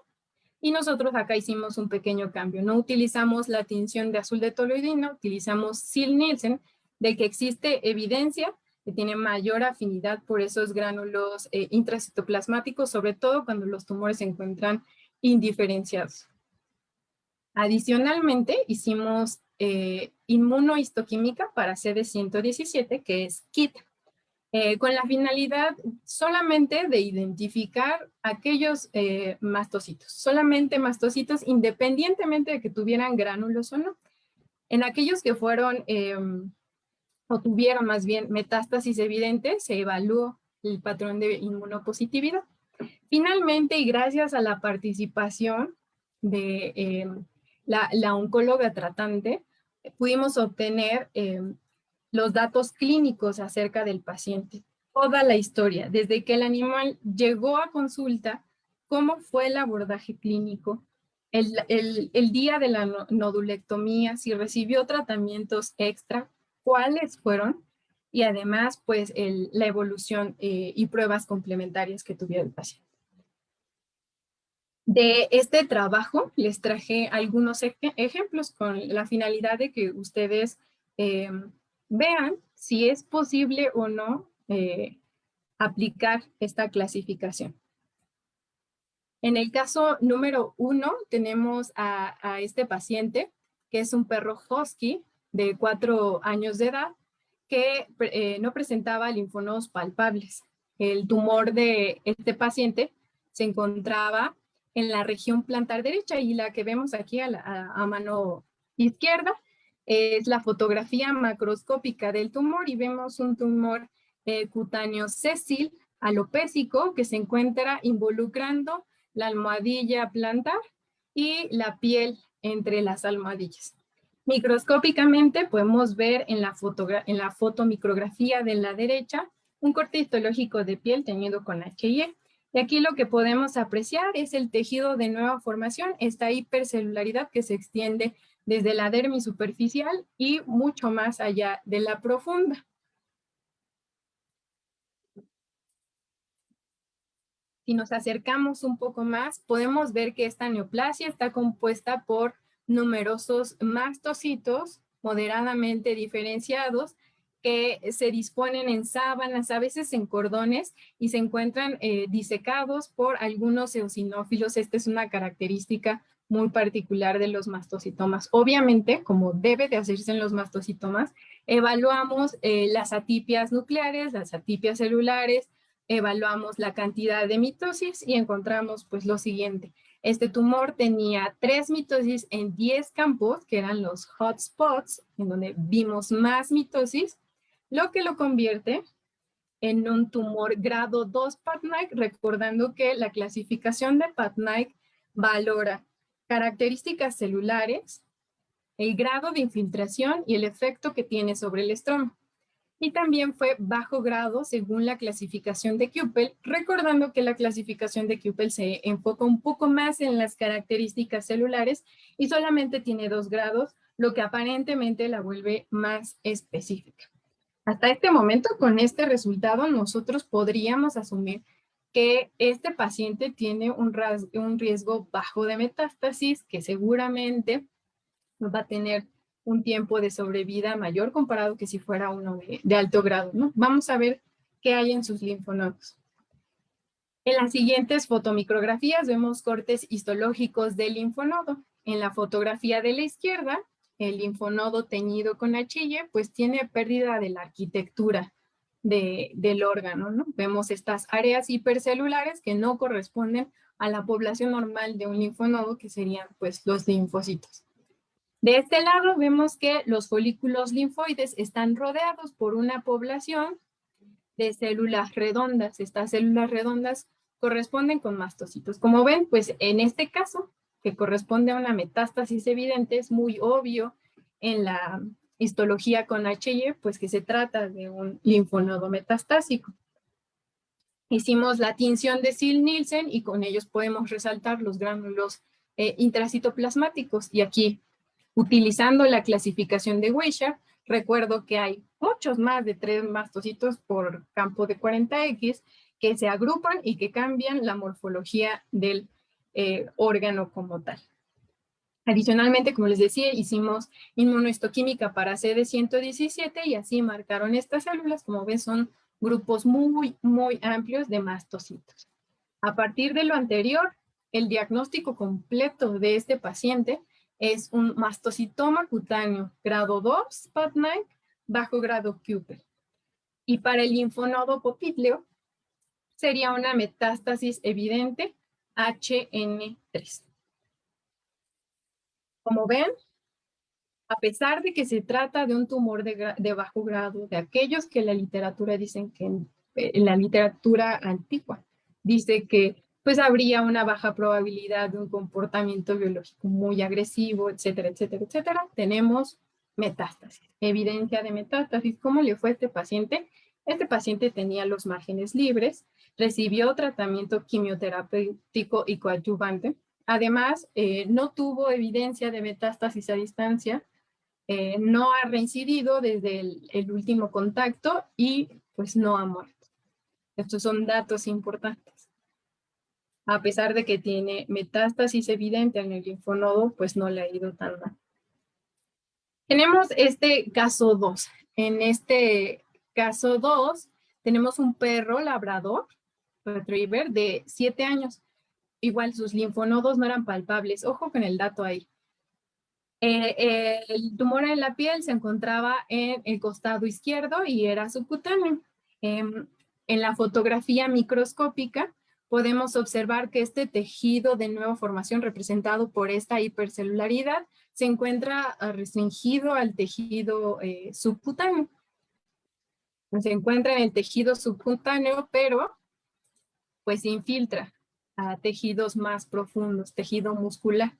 y nosotros acá hicimos un pequeño cambio. No utilizamos la tinción de azul de toluidina, utilizamos Ziehl-Neelsen, de que existe evidencia que tiene mayor afinidad por esos gránulos intracitoplasmáticos, sobre todo cuando los tumores se encuentran indiferenciados. Adicionalmente, hicimos inmunohistoquímica para CD117, que es KIT, con la finalidad solamente de identificar aquellos mastocitos, solamente mastocitos, independientemente de que tuvieran gránulos o no. En aquellos que fueron o tuvieron más bien metástasis evidentes, se evaluó el patrón de inmunopositividad. Finalmente, y gracias a la participación de la oncóloga tratante, pudimos obtener los datos clínicos acerca del paciente, toda la historia, desde que el animal llegó a consulta, cómo fue el abordaje clínico, el día de la nodulectomía, si recibió tratamientos extra, cuáles fueron, y además, pues, la evolución y pruebas complementarias que tuviera el paciente. De este trabajo les traje algunos ejemplos con la finalidad de que ustedes vean si es posible o no aplicar esta clasificación. En el caso número 1 tenemos a este paciente, que es un perro husky de 4 años de edad, que no presentaba linfonodos palpables. El tumor de este paciente se encontraba en la región plantar derecha, y la que vemos aquí a mano izquierda es la fotografía macroscópica del tumor, y vemos un tumor cutáneo sésil alopésico que se encuentra involucrando la almohadilla plantar y la piel entre las almohadillas. Microscópicamente podemos ver en la fotomicrografía de la derecha un corte histológico de piel teñido con HIE. Y aquí lo que podemos apreciar es el tejido de nueva formación, esta hipercelularidad que se extiende desde la dermis superficial y mucho más allá de la profunda. Si nos acercamos un poco más, podemos ver que esta neoplasia está compuesta por numerosos mastocitos moderadamente diferenciados que se disponen en sábanas, a veces en cordones, y se encuentran disecados por algunos eosinófilos. Esta es una característica muy particular de los mastocitomas. Obviamente, como debe de hacerse en los mastocitomas, evaluamos las atipias nucleares, las atipias celulares, evaluamos la cantidad de mitosis y encontramos pues lo siguiente. Este tumor tenía 3 mitosis en 10 campos, que eran los hotspots, en donde vimos más mitosis, lo que lo convierte en un tumor grado 2 PATNAIC, recordando que la clasificación de PATNAIC valora características celulares, el grado de infiltración y el efecto que tiene sobre el estroma. Y también fue bajo grado según la clasificación de QPEL, recordando que la clasificación de QPEL se enfoca un poco más en las características celulares y solamente tiene 2 grados, lo que aparentemente la vuelve más específica. Hasta este momento, con este resultado, nosotros podríamos asumir que este paciente tiene un riesgo bajo de metástasis, que seguramente va a tener un tiempo de sobrevida mayor comparado que si fuera uno de alto grado, ¿no? Vamos a ver qué hay en sus linfonodos. En las siguientes fotomicrografías vemos cortes histológicos del linfonodo. En la fotografía de la izquierda, el linfonodo teñido con HIE, pues tiene pérdida de la arquitectura del órgano, ¿no? Vemos estas áreas hipercelulares que no corresponden a la población normal de un linfonodo, que serían pues los linfocitos. De este lado vemos que los folículos linfoides están rodeados por una población de células redondas. Estas células redondas corresponden con mastocitos. Como ven, pues en este caso, que corresponde a una metástasis evidente, es muy obvio en la histología con HY, pues que se trata de un linfonodo metastásico. Hicimos la tinción de Ziehl-Neelsen y con ellos podemos resaltar los gránulos intracitoplasmáticos. Y aquí, utilizando la clasificación de Wishart, recuerdo que hay muchos más de 3 mastocitos por campo de 40X que se agrupan y que cambian la morfología del órgano como tal. Adicionalmente, como les decía, hicimos inmunohistoquímica para CD117 y así marcaron estas células. Como ven, son grupos muy, muy amplios de mastocitos. A partir de lo anterior, el diagnóstico completo de este paciente es un mastocitoma cutáneo grado 2, PAT9, bajo grado Kupel. Y para el linfonodo popliteo sería una metástasis evidente HN3. Como ven, a pesar de que se trata de un tumor de bajo grado, de aquellos que la literatura dicen que en la literatura antigua dice que pues habría una baja probabilidad de un comportamiento biológico muy agresivo, etcétera, etcétera, etcétera, tenemos metástasis, evidencia de metástasis. ¿Cómo le fue a este paciente? Este paciente tenía los márgenes libres, recibió tratamiento quimioterapéutico y coadyuvante. Además, no tuvo evidencia de metástasis a distancia, no ha reincidido desde el último contacto y pues no ha muerto. Estos son datos importantes. A pesar de que tiene metástasis evidente en el linfonodo, pues no le ha ido tan mal. Tenemos este caso 2. En este caso 2 tenemos un perro labrador, retriever, de 7 años. Igual sus linfonodos no eran palpables. Ojo con el dato ahí. El tumor en la piel se encontraba en el costado izquierdo y era subcutáneo. En la fotografía microscópica podemos observar que este tejido de nueva formación representado por esta hipercelularidad se encuentra restringido al tejido subcutáneo. Se encuentra en el tejido subcutáneo, pero pues se infiltra a tejidos más profundos, tejido muscular.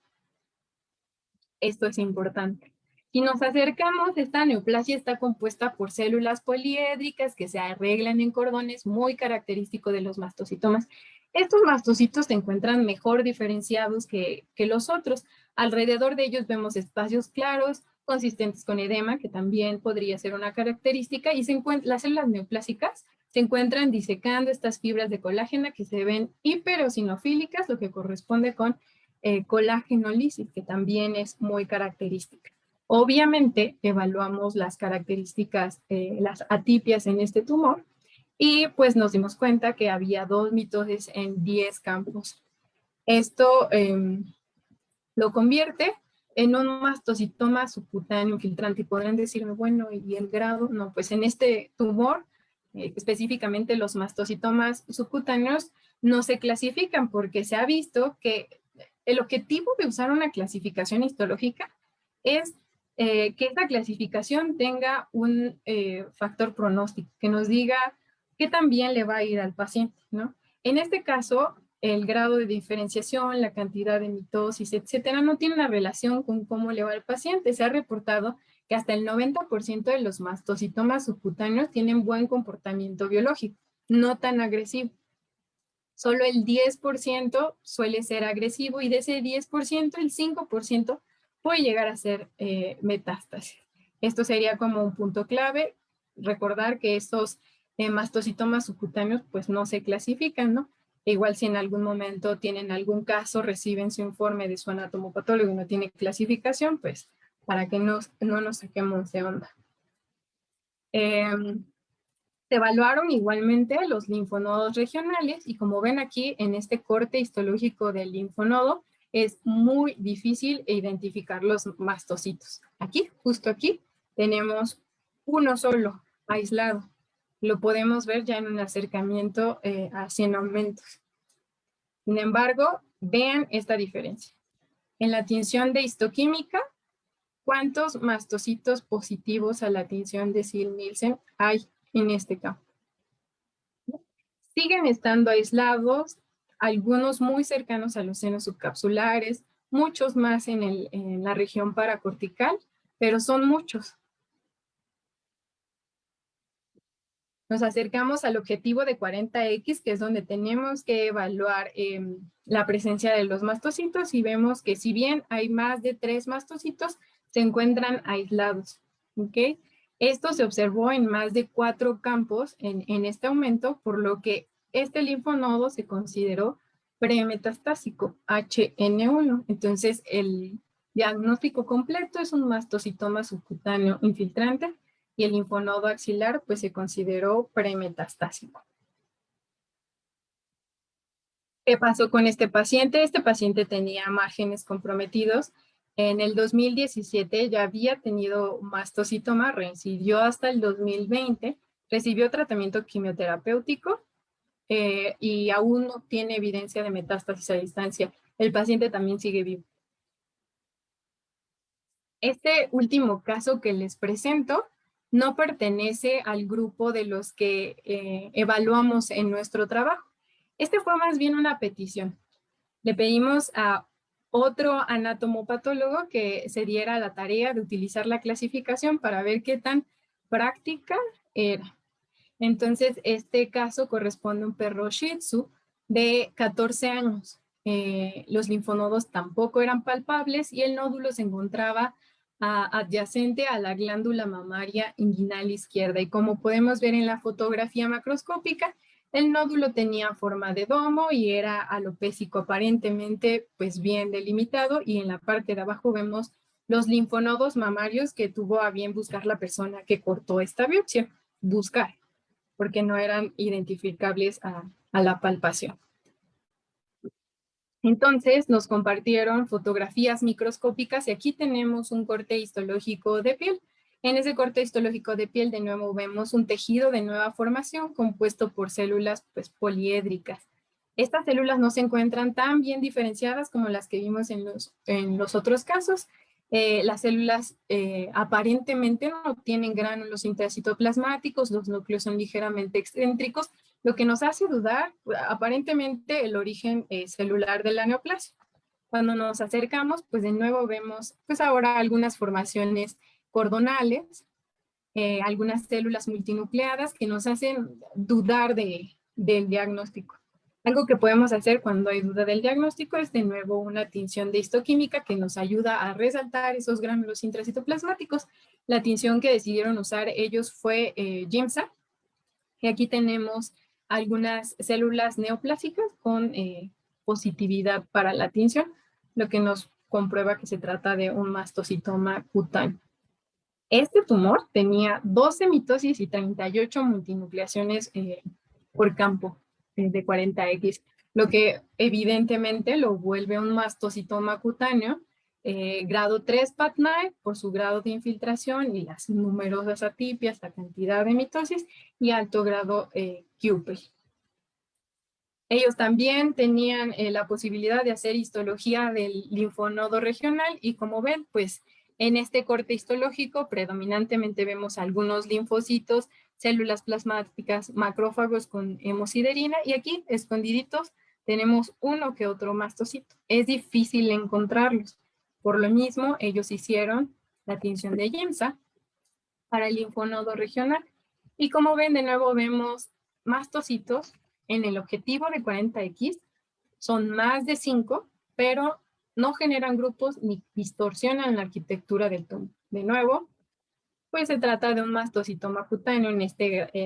Esto es importante. Si nos acercamos, esta neoplasia está compuesta por células poliédricas que se arreglan en cordones, muy característico de los mastocitomas. Estos mastocitos se encuentran mejor diferenciados que los otros. Alrededor de ellos vemos espacios claros, consistentes con edema, que también podría ser una característica, y las células neoplásicas se encuentran disecando estas fibras de colágeno que se ven hiperosinofílicas, lo que corresponde con colágenolisis, que también es muy característica. Obviamente, evaluamos las características, las atipias en este tumor, y pues nos dimos cuenta que había 2 mitosis en 10 campos. Esto lo convierte en un mastocitoma subcutáneo infiltrante. Y podrán decirme, bueno, ¿y el grado? No, pues en este tumor, específicamente los mastocitomas subcutáneos, no se clasifican porque se ha visto que el objetivo de usar una clasificación histológica es que esta clasificación tenga un factor pronóstico, que nos diga qué tan bien le va a ir al paciente, ¿no? En este caso, el grado de diferenciación, la cantidad de mitosis, etcétera, no tiene una relación con cómo le va al paciente. Se ha reportado que hasta el 90% de los mastocitomas subcutáneos tienen buen comportamiento biológico, no tan agresivo. Solo el 10% suele ser agresivo y de ese 10%, el 5% puede llegar a ser metástasis. Esto sería como un punto clave, recordar que estos mastocitomas subcutáneos pues no se clasifican, ¿no? Igual si en algún momento tienen algún caso, reciben su informe de su anatomopatólogo y no tiene clasificación, pues para que no nos saquemos de onda. Se evaluaron igualmente los linfonodos regionales y como ven aquí en este corte histológico del linfonodo es muy difícil identificar los mastocitos. Aquí, justo aquí, tenemos uno solo, aislado. Lo podemos ver ya en un acercamiento a 100 aumentos. Sin embargo, vean esta diferencia. En la tinción de histoquímica ¿Cuántos mastocitos positivos a la tinción de Ziel-Nielsen hay en este campo? Siguen estando aislados, algunos muy cercanos a los senos subcapsulares, muchos más en la región paracortical, pero son muchos. Nos acercamos al objetivo de 40X, que es donde tenemos que evaluar la presencia de los mastocitos, y vemos que si bien hay más de 3 mastocitos, se encuentran aislados. ¿Okay? Esto se observó en más de 4 campos en este aumento, por lo que este linfonodo se consideró premetastásico, HN1. Entonces, el diagnóstico completo es un mastocitoma subcutáneo infiltrante, y el linfonodo axilar pues se consideró premetastásico. ¿Qué pasó con este paciente? Este paciente tenía márgenes comprometidos. En el 2017 ya había tenido mastocitoma, reincidió hasta el 2020, recibió tratamiento quimioterapéutico y aún no tiene evidencia de metástasis a distancia. El paciente también sigue vivo. Este último caso que les presento no pertenece al grupo de los que evaluamos en nuestro trabajo. Este fue más bien una petición. Le pedimos a otro anatomopatólogo que se diera la tarea de utilizar la clasificación para ver qué tan práctica era. Entonces, este caso corresponde a un perro Shih Tzu de 14 años. Los linfonodos tampoco eran palpables y el nódulo se encontraba adyacente a la glándula mamaria inguinal izquierda. Y como podemos ver en la fotografía macroscópica, el nódulo tenía forma de domo y era alopésico, aparentemente pues bien delimitado, y en la parte de abajo vemos los linfonodos mamarios que tuvo a bien buscar la persona que cortó esta biopsia. Buscar, porque no eran identificables a la palpación. Entonces nos compartieron fotografías microscópicas y aquí tenemos un corte histológico de piel. En ese corte histológico de piel de nuevo vemos un tejido de nueva formación compuesto por células pues, poliédricas. Estas células no se encuentran tan bien diferenciadas como las que vimos en los otros casos. Las células aparentemente no tienen gránulos intracitoplasmáticos, los núcleos son ligeramente excéntricos, lo que nos hace dudar aparentemente el origen celular de la neoplasia. Cuando nos acercamos, pues de nuevo vemos pues ahora algunas formaciones cordonales, algunas células multinucleadas que nos hacen dudar del diagnóstico. Algo que podemos hacer cuando hay duda del diagnóstico es de nuevo una tinción de histoquímica que nos ayuda a resaltar esos gránulos intracitoplasmáticos. La tinción que decidieron usar ellos fue GIMSA, y aquí tenemos algunas células neoplásicas con positividad para la tinción, lo que nos comprueba que se trata de un mastocitoma cutáneo. Este tumor tenía 12 mitosis y 38 multinucleaciones por campo de 40X, lo que evidentemente lo vuelve un mastocitoma cutáneo, grado 3 PAT9 por su grado de infiltración y las numerosas atipias, la cantidad de mitosis, y alto grado QPE. Ellos también tenían la posibilidad de hacer histología del linfonodo regional y como ven, pues en este corte histológico predominantemente vemos algunos linfocitos, células plasmáticas, macrófagos con hemosiderina, y aquí escondiditos tenemos uno que otro mastocito. Es difícil encontrarlos. Por lo mismo, ellos hicieron la tinción de GIMSA para el linfonodo regional. Y como ven, de nuevo vemos mastocitos en el objetivo de 40X. Son más de 5, pero no generan grupos ni distorsionan la arquitectura del tumor. De nuevo, pues se trata de un mastocitoma cutáneo, en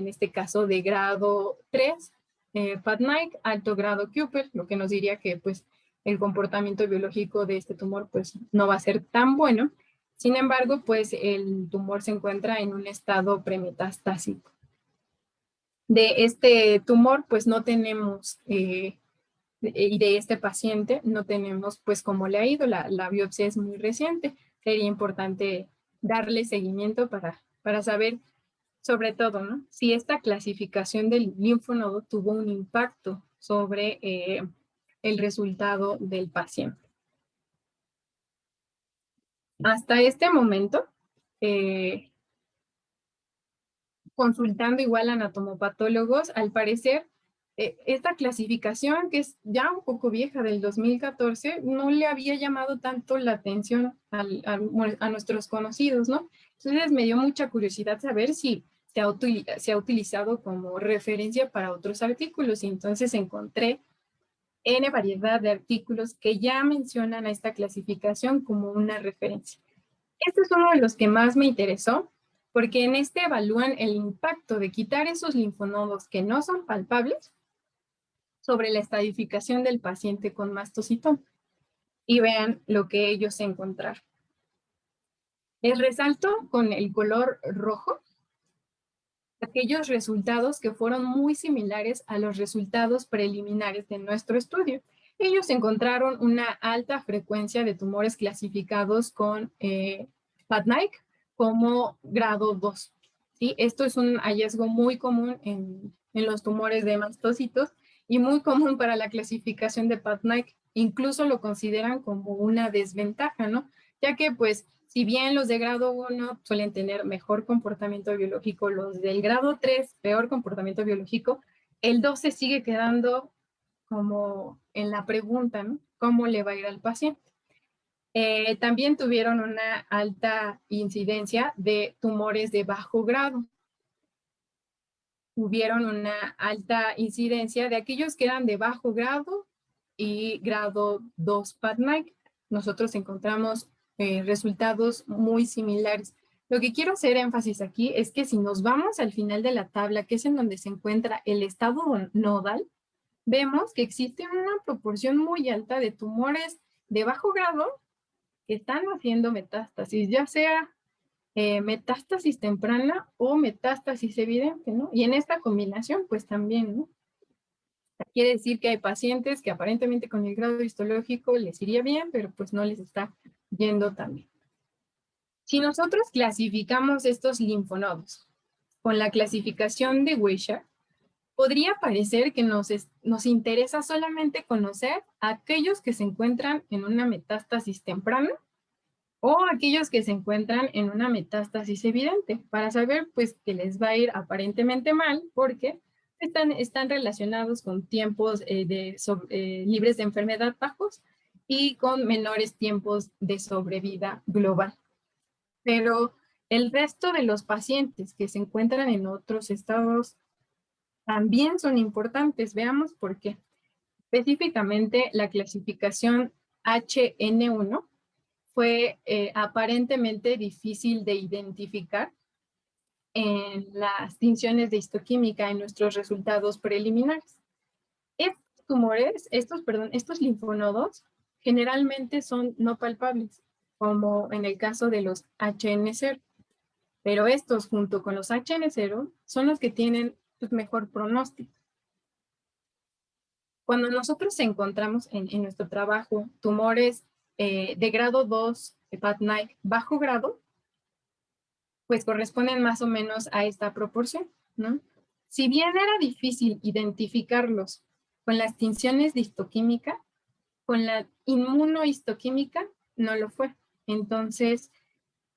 este caso de grado 3, PAT9, alto grado QPE, lo que nos diría que pues el comportamiento biológico de este tumor pues no va a ser tan bueno. Sin embargo, pues el tumor se encuentra en un estado premetastásico. De este tumor pues no tenemos, y de este paciente no tenemos pues cómo le ha ido, la biopsia es muy reciente. Sería importante darle seguimiento para saber sobre todo, ¿no?, si esta clasificación del linfonodo tuvo un impacto sobre el resultado del paciente. Hasta este momento, consultando igual a anatomopatólogos, al parecer, esta clasificación, que es ya un poco vieja, del 2014, no le había llamado tanto la atención a nuestros conocidos, ¿no? Entonces me dio mucha curiosidad saber si se ha utilizado como referencia para otros artículos, y entonces encontré N variedad de artículos que ya mencionan a esta clasificación como una referencia. Este es uno de los que más me interesó, porque en este evalúan el impacto de quitar esos linfonodos que no son palpables sobre la estadificación del paciente con mastocitoma. Y vean lo que ellos encontraron. Les resalto con el color rojo aquellos resultados que fueron muy similares a los resultados preliminares de nuestro estudio. Ellos encontraron una alta frecuencia de tumores clasificados con PATNAIC como grado 2. ¿Sí? Esto es un hallazgo muy común en los tumores de mastocitos y muy común para la clasificación de PATNAIC. Incluso lo consideran como una desventaja, ¿no? Ya que, pues, si bien los de grado 1 suelen tener mejor comportamiento biológico, los del grado 3, peor comportamiento biológico, el 2 se sigue quedando como en la pregunta, ¿no? ¿Cómo le va a ir al paciente? También tuvieron una alta incidencia de tumores de bajo grado. Tuvieron una alta incidencia de aquellos que eran de bajo grado y grado 2 PATNAIC. Nosotros encontramos resultados muy similares. Lo que quiero hacer énfasis aquí es que si nos vamos al final de la tabla, que es en donde se encuentra el estado nodal, vemos que existe una proporción muy alta de tumores de bajo grado que están haciendo metástasis, ya sea metástasis temprana o metástasis evidente, ¿no? Y en esta combinación, pues también, ¿no? Quiere decir que hay pacientes que aparentemente con el grado histológico les iría bien, pero pues no les está yendo tan bien. Si nosotros clasificamos estos linfonodos con la clasificación de Wishart, podría parecer que nos interesa solamente conocer a aquellos que se encuentran en una metástasis temprana o aquellos que se encuentran en una metástasis evidente, para saber pues que les va a ir aparentemente mal porque están relacionados con tiempos libres de enfermedad bajos y con menores tiempos de sobrevida global. Pero el resto de los pacientes que se encuentran en otros estados también son importantes. Veamos por qué. Específicamente, la clasificación HN1 fue aparentemente difícil de identificar en las tinciones de histoquímica en nuestros resultados preliminares. Estos tumores, estos linfonodos, generalmente son no palpables, como en el caso de los HN0. Pero estos, junto con los HN0, son los que tienen pues, mejor pronóstico. Cuando nosotros encontramos en nuestro trabajo tumores de grado 2, PATNAIC, bajo grado, pues corresponden más o menos a esta proporción, ¿no? Si bien era difícil identificarlos con las tinciones de histoquímica, con la inmunohistoquímica no lo fue. Entonces,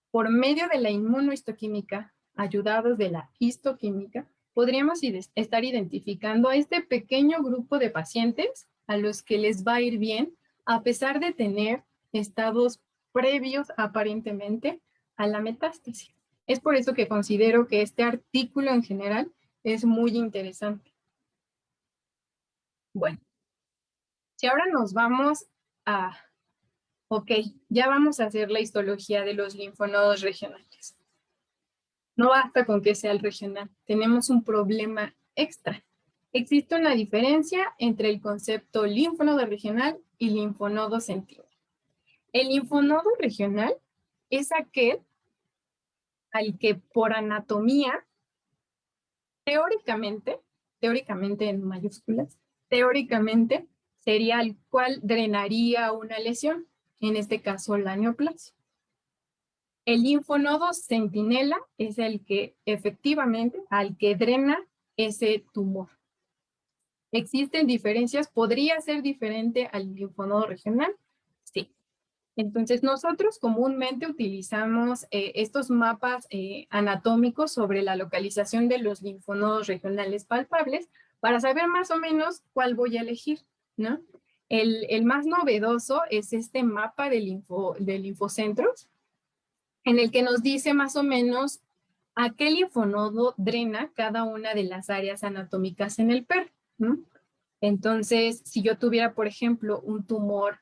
por medio de la inmunohistoquímica, ayudados de la histoquímica, podríamos estar identificando a este pequeño grupo de pacientes a los que les va a ir bien, a pesar de tener estados previos aparentemente a la metástasis. Es por eso que considero que este artículo en general es muy interesante. Bueno, si ahora nos vamos a... Ok, ya vamos a hacer la histología de los linfonodos regionales. No basta con que sea el regional, tenemos un problema extra. Existe una diferencia entre el concepto linfonodo regional y linfonodo sentinela. El linfonodo regional es aquel al que por anatomía, teóricamente en mayúsculas, teóricamente sería el cual drenaría una lesión, en este caso la neoplasia. El linfonodo centinela es el que efectivamente al que drena ese tumor. ¿Existen diferencias? ¿Podría ser diferente al linfonodo regional? Sí. Entonces, nosotros comúnmente utilizamos estos mapas anatómicos sobre la localización de los linfonodos regionales palpables para saber más o menos cuál voy a elegir, ¿no? El más novedoso es este mapa de linfocentros, en el que nos dice más o menos a qué linfonodo drena cada una de las áreas anatómicas en el perro, ¿no? Entonces, si yo tuviera, por ejemplo, un tumor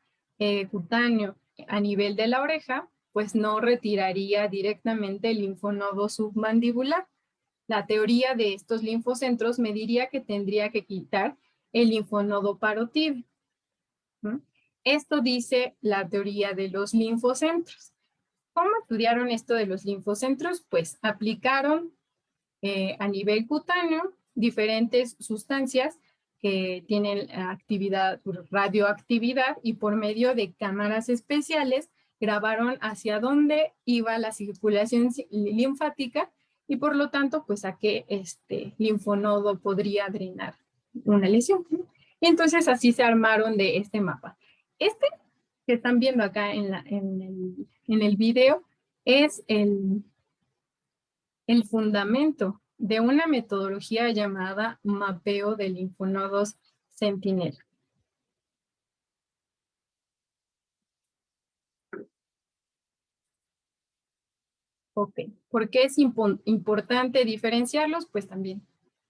cutáneo a nivel de la oreja, pues no retiraría directamente el linfonodo submandibular. La teoría de estos linfocentros me diría que tendría que quitar el linfonodo parotídeo, ¿no? Esto dice la teoría de los linfocentros. ¿Cómo estudiaron esto de los linfocentros? Pues aplicaron a nivel cutáneo diferentes sustancias que tienen actividad, radioactividad, y por medio de cámaras especiales grabaron hacia dónde iba la circulación linfática y por lo tanto pues a qué linfonodo podría drenar una lesión. Y entonces así se armaron de este mapa. Este que están viendo acá en el video es el fundamento de una metodología llamada mapeo de linfonodos centinela. Ok, ¿por qué es importante diferenciarlos? Pues también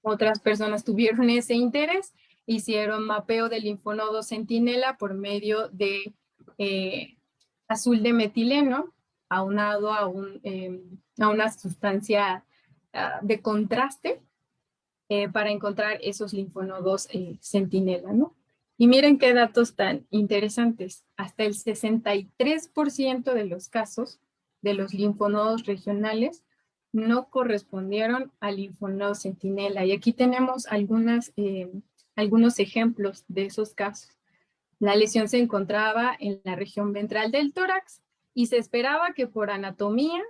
otras personas tuvieron ese interés, hicieron mapeo de linfonodos centinela por medio de azul de metileno aunado a una sustancia de contraste para encontrar esos linfonodos centinela, ¿no? Y miren qué datos tan interesantes. Hasta el 63% de los casos de los linfonodos regionales no correspondieron al linfonodo centinela. Y aquí tenemos algunos ejemplos de esos casos. La lesión se encontraba en la región ventral del tórax y se esperaba que por anatomía,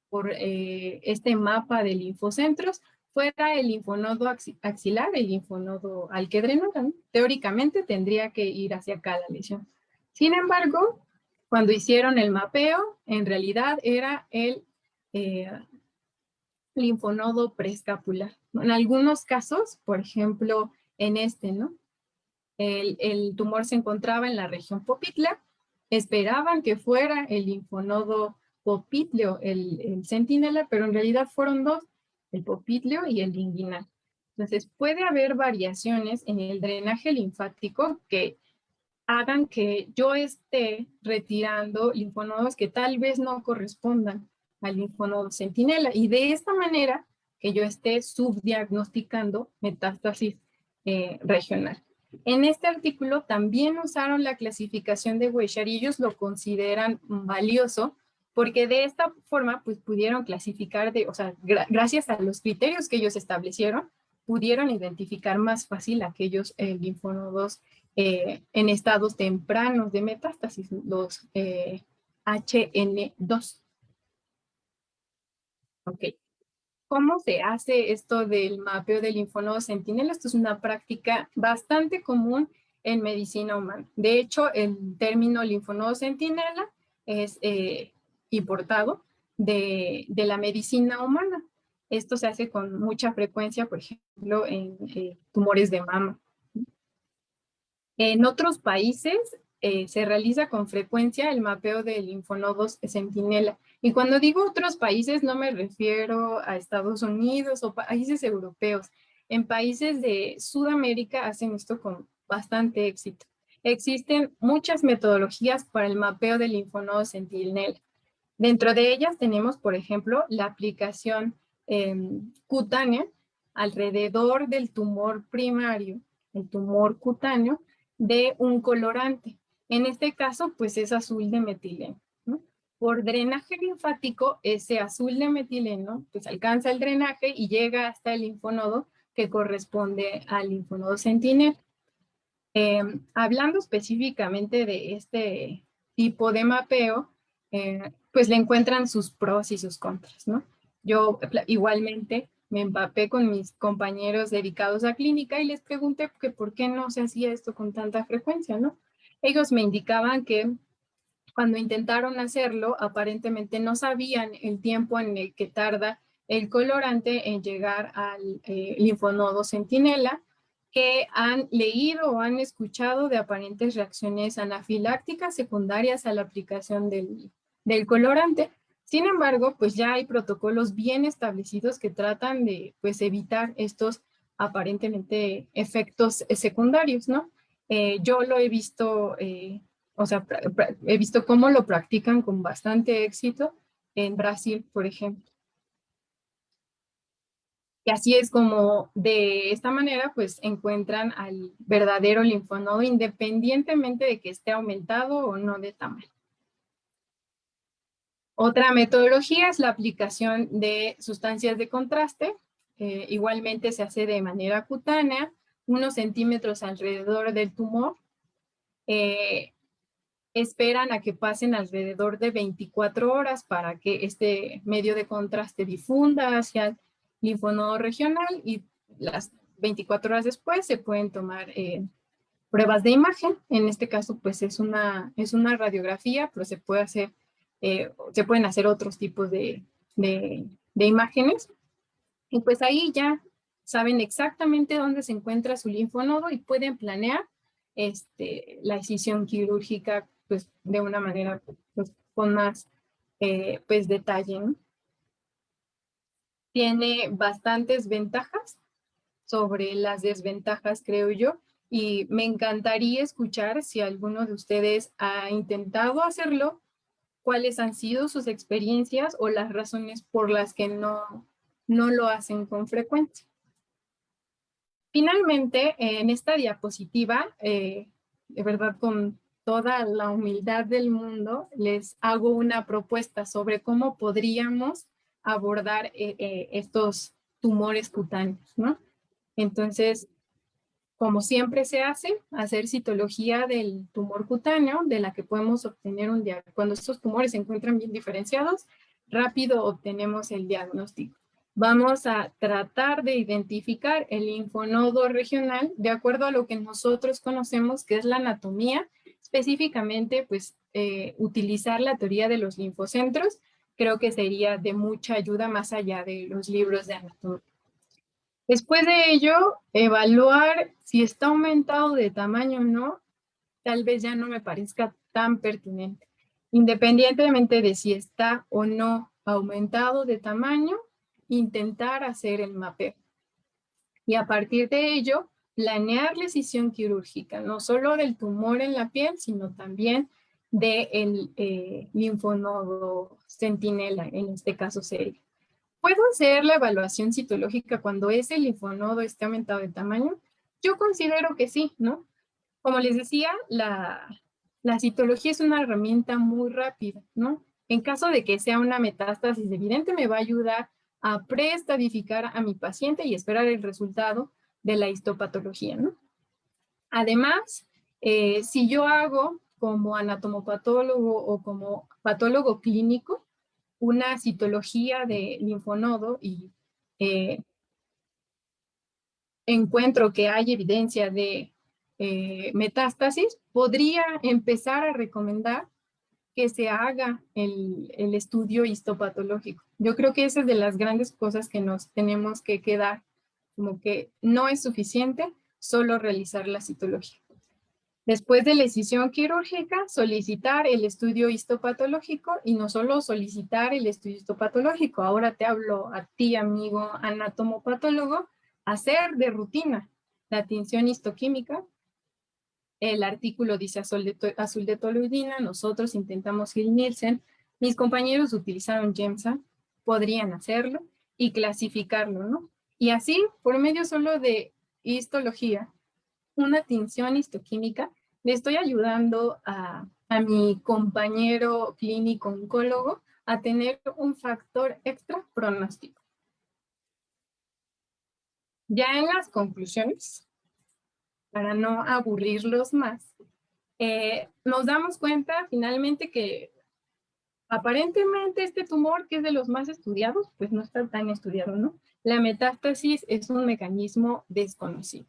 por este mapa de linfocentros, fuera el linfonodo axilar, el linfonodo al que drenara, ¿no? Teóricamente tendría que ir hacia acá la lesión. Sin embargo, cuando hicieron el mapeo, en realidad era el linfonodo preescapular. En algunos casos, por ejemplo, en ¿no? El tumor se encontraba en la región poplitea, esperaban que fuera el linfonodo popliteo el centinela, pero en realidad fueron dos, el popliteo y el inguinal. Entonces, puede haber variaciones en el drenaje linfático que hagan que yo esté retirando linfonodos que tal vez no correspondan al linfonodo centinela, y de esta manera que yo esté subdiagnosticando metástasis regional. En este artículo también usaron la clasificación de Wechsler y ellos lo consideran valioso porque de esta forma pues pudieron clasificar, gracias a los criterios que ellos establecieron, pudieron identificar más fácil aquellos linfonodos en estados tempranos de metástasis, los HN2. Ok. ¿Cómo se hace esto del mapeo del linfonodo centinela? Esto es una práctica bastante común en medicina humana. De hecho, el término linfonodo centinela es importado de la medicina humana. Esto se hace con mucha frecuencia, por ejemplo, en tumores de mama. En otros países se realiza con frecuencia el mapeo de linfonodos centinela. Y cuando digo otros países, no me refiero a Estados Unidos o países europeos. En países de Sudamérica hacen esto con bastante éxito. Existen muchas metodologías para el mapeo del linfonodo centinela. Dentro de ellas tenemos, por ejemplo, la aplicación cutánea alrededor del tumor primario, el tumor cutáneo, de un colorante. En este caso, pues es azul de metileno, ¿no? Por drenaje linfático, ese azul de metileno pues alcanza el drenaje y llega hasta el linfonodo que corresponde al linfonodo centinela. Hablando específicamente de este tipo de mapeo, pues le encuentran sus pros y sus contras, ¿no? Yo igualmente me empapé con mis compañeros dedicados a clínica y les pregunté que por qué no se hacía esto con tanta frecuencia, ¿no? Ellos me indicaban que cuando intentaron hacerlo, aparentemente no sabían el tiempo en el que tarda el colorante en llegar al linfonodo centinela, que han leído o han escuchado de aparentes reacciones anafilácticas secundarias a la aplicación del colorante. Sin embargo, pues ya hay protocolos bien establecidos que tratan de pues, evitar estos aparentemente efectos secundarios, ¿no? Yo lo he visto, o sea, he visto cómo lo practican con bastante éxito en Brasil, por ejemplo. Y así es como de esta manera pues encuentran al verdadero linfonodo independientemente de que esté aumentado o no de tamaño. Otra metodología es la aplicación de sustancias de contraste. Igualmente se hace de manera cutánea, unos centímetros alrededor del tumor. Esperan a que pasen alrededor de 24 horas para que este medio de contraste difunda hacia el linfonodo regional y las 24 horas después se pueden tomar pruebas de imagen. En este caso, pues es una radiografía, pero se pueden hacer otros tipos de imágenes. Y pues ahí ya saben exactamente dónde se encuentra su linfonodo y pueden planear la decisión quirúrgica pues, de una manera pues, con más pues, detalle, ¿no? Tiene bastantes ventajas sobre las desventajas, creo yo, y me encantaría escuchar si alguno de ustedes ha intentado hacerlo, cuáles han sido sus experiencias o las razones por las que no lo hacen con frecuencia. Finalmente, en esta diapositiva, de verdad con toda la humildad del mundo, les hago una propuesta sobre cómo podríamos abordar estos tumores cutáneos, ¿no? Entonces, como siempre se hace, hacer citología del tumor cutáneo, de la que podemos obtener un diagnóstico. Cuando estos tumores se encuentran bien diferenciados, rápido obtenemos el diagnóstico. Vamos a tratar de identificar el linfonodo regional de acuerdo a lo que nosotros conocemos que es la anatomía, específicamente pues utilizar la teoría de los linfocentros, creo que sería de mucha ayuda más allá de los libros de anatomía. Después de ello, evaluar si está aumentado de tamaño o no, tal vez ya no me parezca tan pertinente. Independientemente de si está o no aumentado de tamaño, intentar hacer el mapeo. Y a partir de ello, planear la decisión quirúrgica, no solo del tumor en la piel, sino también del linfonodo centinela, en este caso sería. ¿Puedo hacer la evaluación citológica cuando ese linfonodo esté aumentado de tamaño? Yo considero que sí, ¿no? Como les decía, la citología es una herramienta muy rápida, ¿no? En caso de que sea una metástasis evidente, me va a ayudar a preestadificar a mi paciente y esperar el resultado de la histopatología, ¿no? Además, si yo hago como anatomopatólogo o como patólogo clínico, una citología de linfonodo y encuentro que hay evidencia de metástasis, podría empezar a recomendar que se haga el estudio histopatológico. Yo creo que esa es de las grandes cosas que nos tenemos que quedar, como que no es suficiente solo realizar la citología. Después de la decisión quirúrgica, solicitar el estudio histopatológico y no solo solicitar el estudio histopatológico, ahora te hablo a ti, amigo anatomopatólogo, hacer de rutina la tinción histoquímica. El artículo dice azul de toluidina, nosotros intentamos Hill-Nielsen, mis compañeros utilizaron GEMSA, podrían hacerlo y clasificarlo, ¿no? Y así, por medio solo de histología, una tinción histoquímica, le estoy ayudando a mi compañero clínico oncólogo a tener un factor extra pronóstico. Ya en las conclusiones, para no aburrirlos más, nos damos cuenta finalmente que aparentemente este tumor, que es de los más estudiados, pues no está tan estudiado, ¿no? La metástasis es un mecanismo desconocido.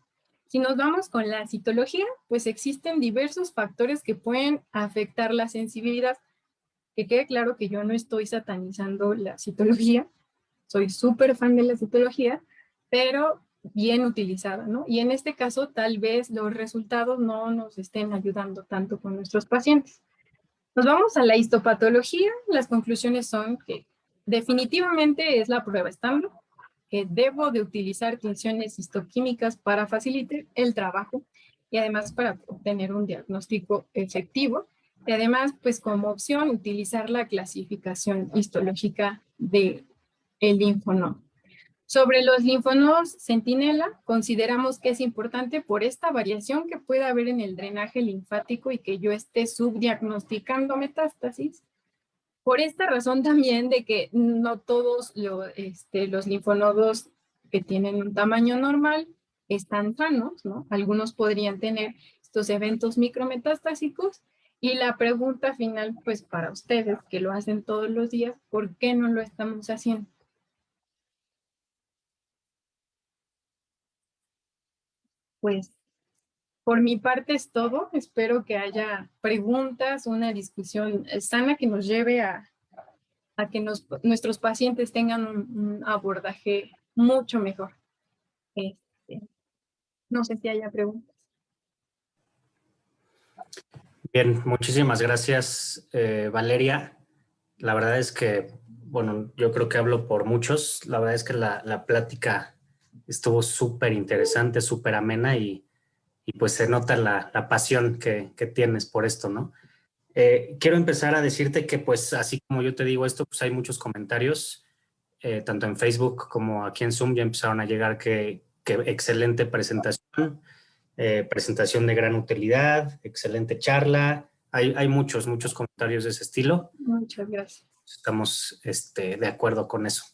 Si nos vamos con la citología, pues existen diversos factores que pueden afectar la sensibilidad. Que quede claro que yo no estoy satanizando la citología, soy súper fan de la citología, pero bien utilizada, ¿no? Y en este caso, tal vez los resultados no nos estén ayudando tanto con nuestros pacientes. Nos vamos a la histopatología. Las conclusiones son que definitivamente es la prueba estándar, que debo de utilizar tinciones histoquímicas para facilitar el trabajo y además para obtener un diagnóstico efectivo. Y además, pues como opción, utilizar la clasificación histológica del linfonodo. Sobre los linfonodos centinela, consideramos que es importante por esta variación que puede haber en el drenaje linfático y que yo esté subdiagnosticando metástasis. Por esta razón también de que no todos los linfonodos que tienen un tamaño normal están sanos, ¿no? Algunos podrían tener estos eventos micrometastásicos. Y la pregunta final, pues para ustedes que lo hacen todos los días, ¿por qué no lo estamos haciendo? Pues por mi parte es todo. Espero que haya preguntas, una discusión sana que nos lleve a que nuestros pacientes tengan un abordaje mucho mejor. No sé si haya preguntas. Bien, muchísimas gracias, Valeria. La verdad es que, bueno, yo creo que hablo por muchos. La verdad es que la plática estuvo súper interesante, súper amena y pues se nota la pasión que tienes por esto, ¿no? Quiero empezar a decirte que pues así como yo te digo esto, pues hay muchos comentarios, tanto en Facebook como aquí en Zoom ya empezaron a llegar que excelente presentación, presentación de gran utilidad, excelente charla. Hay muchos comentarios de ese estilo. Muchas gracias. Estamos de acuerdo con eso.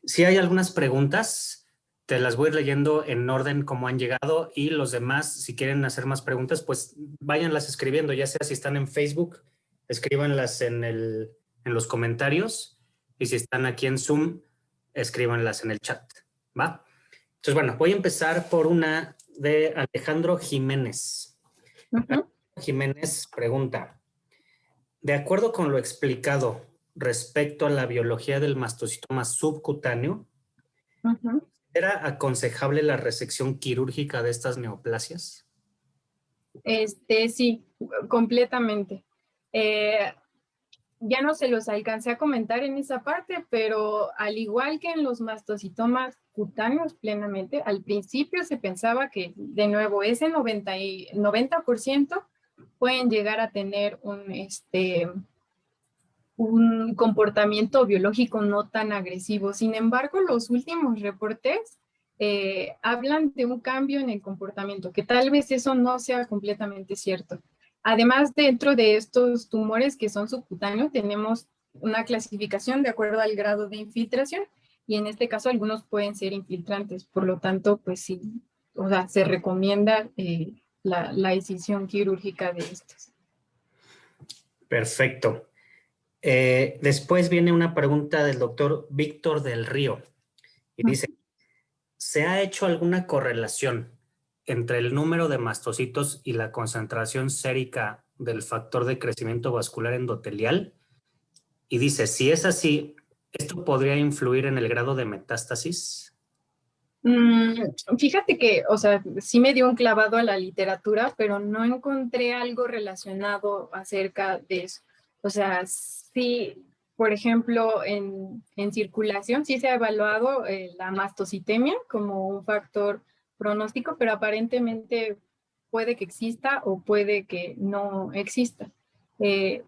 Si hay algunas preguntas, te las voy a ir leyendo en orden como han llegado y los demás, si quieren hacer más preguntas, pues váyanlas escribiendo, ya sea si están en Facebook, escríbanlas en los comentarios y si están aquí en Zoom, escríbanlas en el chat, ¿va? Entonces, bueno, voy a empezar por una de Alejandro Jiménez. Alejandro Jiménez pregunta, de acuerdo con lo explicado respecto a la biología del mastocitoma subcutáneo, ¿era aconsejable la resección quirúrgica de estas neoplasias? Sí, completamente. Ya no se los alcancé a comentar en esa parte, pero al igual que en los mastocitomas cutáneos plenamente, al principio se pensaba que, de nuevo, ese 90% pueden llegar a tener un comportamiento biológico no tan agresivo. Sin embargo, los últimos reportes hablan de un cambio en el comportamiento, que tal vez eso no sea completamente cierto. Además, dentro de estos tumores que son subcutáneos, tenemos una clasificación de acuerdo al grado de infiltración y en este caso algunos pueden ser infiltrantes. Por lo tanto, pues sí, o sea, se recomienda la decisión quirúrgica de estos. Perfecto. Después viene una pregunta del doctor Víctor del Río y dice, ¿se ha hecho alguna correlación entre el número de mastocitos y la concentración sérica del factor de crecimiento vascular endotelial? Y dice, si es así, ¿esto podría influir en el grado de metástasis? Fíjate que, o sea, sí me dio un clavado a la literatura, pero no encontré algo relacionado acerca de eso. O sea, sí, por ejemplo, en circulación sí se ha evaluado la mastocitemia como un factor pronóstico, pero aparentemente puede que exista o puede que no exista.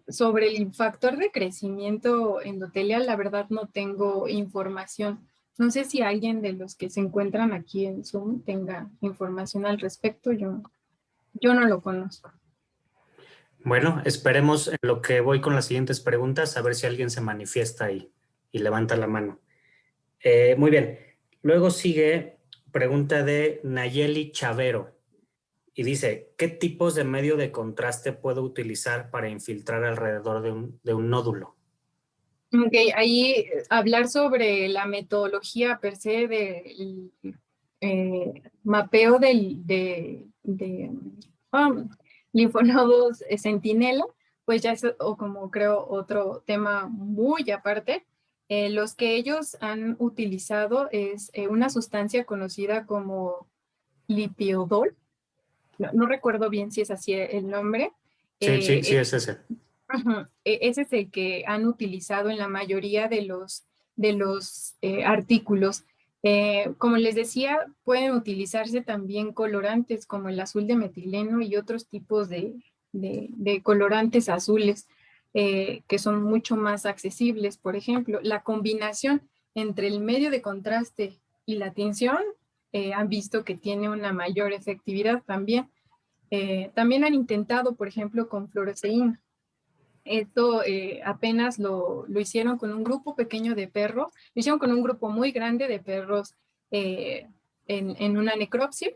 Sobre el factor de crecimiento endotelial, la verdad no tengo información. No sé si alguien de los que se encuentran aquí en Zoom tenga información al respecto. Yo no lo conozco. Bueno, esperemos en lo que voy con las siguientes preguntas, a ver si alguien se manifiesta y levanta la mano. Muy bien. Luego sigue pregunta de Nayeli Chavero y dice, ¿qué tipos de medio de contraste puedo utilizar para infiltrar alrededor de un nódulo? Ok, ahí hablar sobre la metodología per se mapeo linfonodos centinela, pues ya es o como creo otro tema muy aparte. Los que ellos han utilizado es una sustancia conocida como lipiodol. No recuerdo bien si es así el nombre. Sí, es ese. Ese es el que han utilizado en la mayoría de los artículos. Como les decía, pueden utilizarse también colorantes como el azul de metileno y otros tipos de colorantes azules que son mucho más accesibles. Por ejemplo, la combinación entre el medio de contraste y la tinción han visto que tiene una mayor efectividad también. También han intentado, por ejemplo, con fluoresceína. Esto apenas lo hicieron con un grupo pequeño de perros, lo hicieron con un grupo muy grande de perros en una necropsia,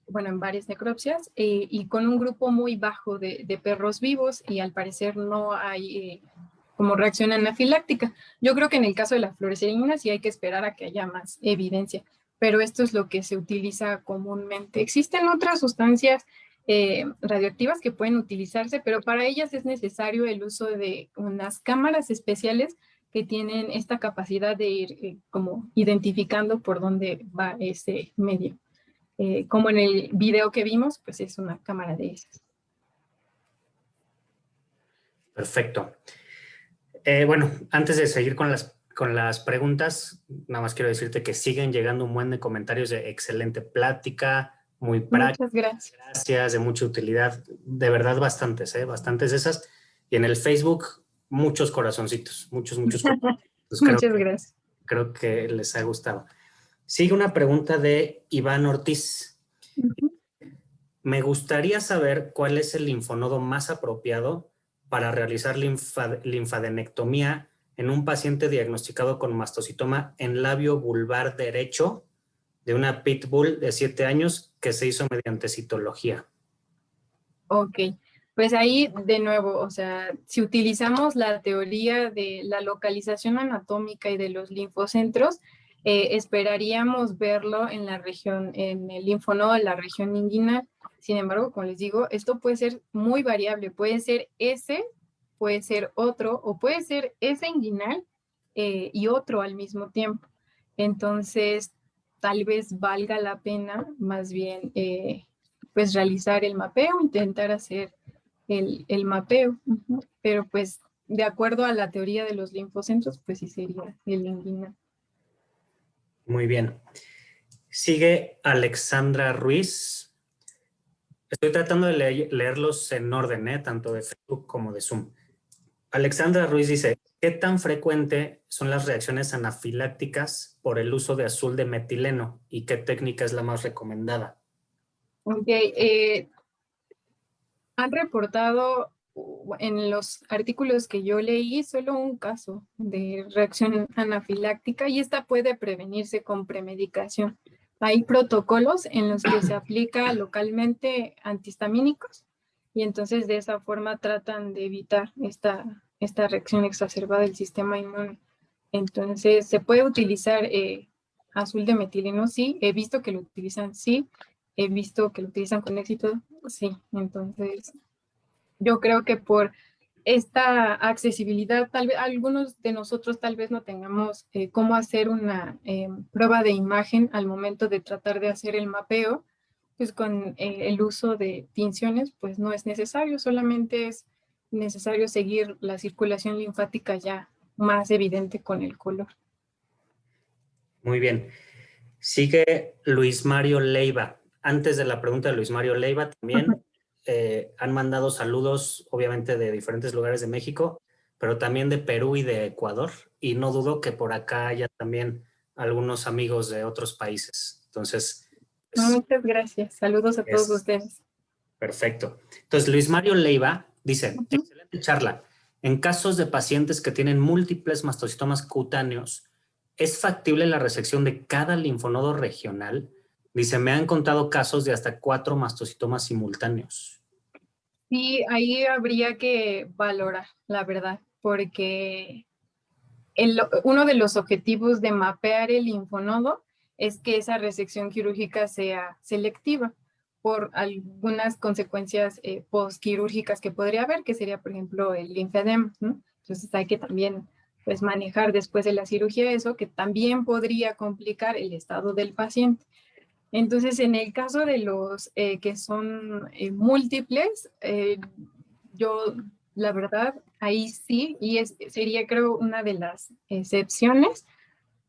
bueno, en varias necropsias, y con un grupo muy bajo de perros vivos, y al parecer no hay como reacción anafiláctica. Yo creo que en el caso de la fluoresceína sí hay que esperar a que haya más evidencia, pero esto es lo que se utiliza comúnmente. Existen otras sustancias radioactivas que pueden utilizarse, pero para ellas es necesario el uso de unas cámaras especiales que tienen esta capacidad de ir como identificando por dónde va ese medio. Como en el video que vimos, pues es una cámara de esas. Perfecto. Bueno, antes de seguir con las preguntas, nada más quiero decirte que siguen llegando un buen de comentarios de excelente plática, muy práctica. Muchas gracias. Gracias, de mucha utilidad. De verdad, bastantes, bastantes esas. Y en el Facebook, muchos corazoncitos, muchos corazoncitos. Muchas gracias. Creo que les ha gustado. Sigue una pregunta de Iván Ortiz. Me gustaría saber cuál es el linfonodo más apropiado para realizar linfadenectomía en un paciente diagnosticado con mastocitoma en labio vulvar derecho de una pitbull de 7 años que se hizo mediante citología. Ok, pues ahí de nuevo, o sea, si utilizamos la teoría de la localización anatómica y de los linfocentros, esperaríamos verlo en la región, en el linfonodo de la región inguinal. Sin embargo, como les digo, esto puede ser muy variable, puede ser ese, puede ser otro, o puede ser ese inguinal y otro al mismo tiempo. Entonces, tal vez valga la pena más bien pues realizar el mapeo, intentar hacer el mapeo, pero pues de acuerdo a la teoría de los linfocentros, pues sí sería el inguinal. Muy bien. Sigue Alexandra Ruiz. Estoy tratando de leerlos en orden, tanto de Facebook como de Zoom. Alexandra Ruiz dice, ¿qué tan frecuente son las reacciones anafilácticas por el uso de azul de metileno y qué técnica es la más recomendada? Ok, han reportado en los artículos que yo leí solo un caso de reacción anafiláctica y esta puede prevenirse con premedicación. Hay protocolos en los que se aplica localmente antihistamínicos y entonces de esa forma tratan de evitar esta reacción exacerbada del sistema inmune. Entonces se puede utilizar azul de metileno, sí, he visto que lo utilizan, sí, he visto que lo utilizan con éxito, sí. Entonces yo creo que por esta accesibilidad, tal vez algunos de nosotros tal vez no tengamos cómo hacer una prueba de imagen al momento de tratar de hacer el mapeo, pues con el uso de tinciones, pues no es necesario, solamente es necesario seguir la circulación linfática ya más evidente con el color. Muy bien. Sigue Luis Mario Leiva. Antes de la pregunta de Luis Mario Leiva, también han mandado saludos, obviamente, de diferentes lugares de México, pero también de Perú y de Ecuador. Y no dudo que por acá haya también algunos amigos de otros países. Entonces, muchas gracias. Saludos a todos ustedes. Perfecto. Entonces, Luis Mario Leiva dice, excelente charla. En casos de pacientes que tienen múltiples mastocitomas cutáneos, ¿es factible la resección de cada linfonodo regional? Dice, me han contado casos de hasta 4 mastocitomas simultáneos. Sí, ahí habría que valorar, la verdad, porque uno de los objetivos de mapear el linfonodo es que esa resección quirúrgica sea selectiva por algunas consecuencias postquirúrgicas que podría haber, que sería, por ejemplo, el linfedema, ¿no? Entonces hay que también pues, manejar después de la cirugía eso, que también podría complicar el estado del paciente. Entonces, en el caso de los que son múltiples, yo, la verdad, ahí sí, y sería creo una de las excepciones.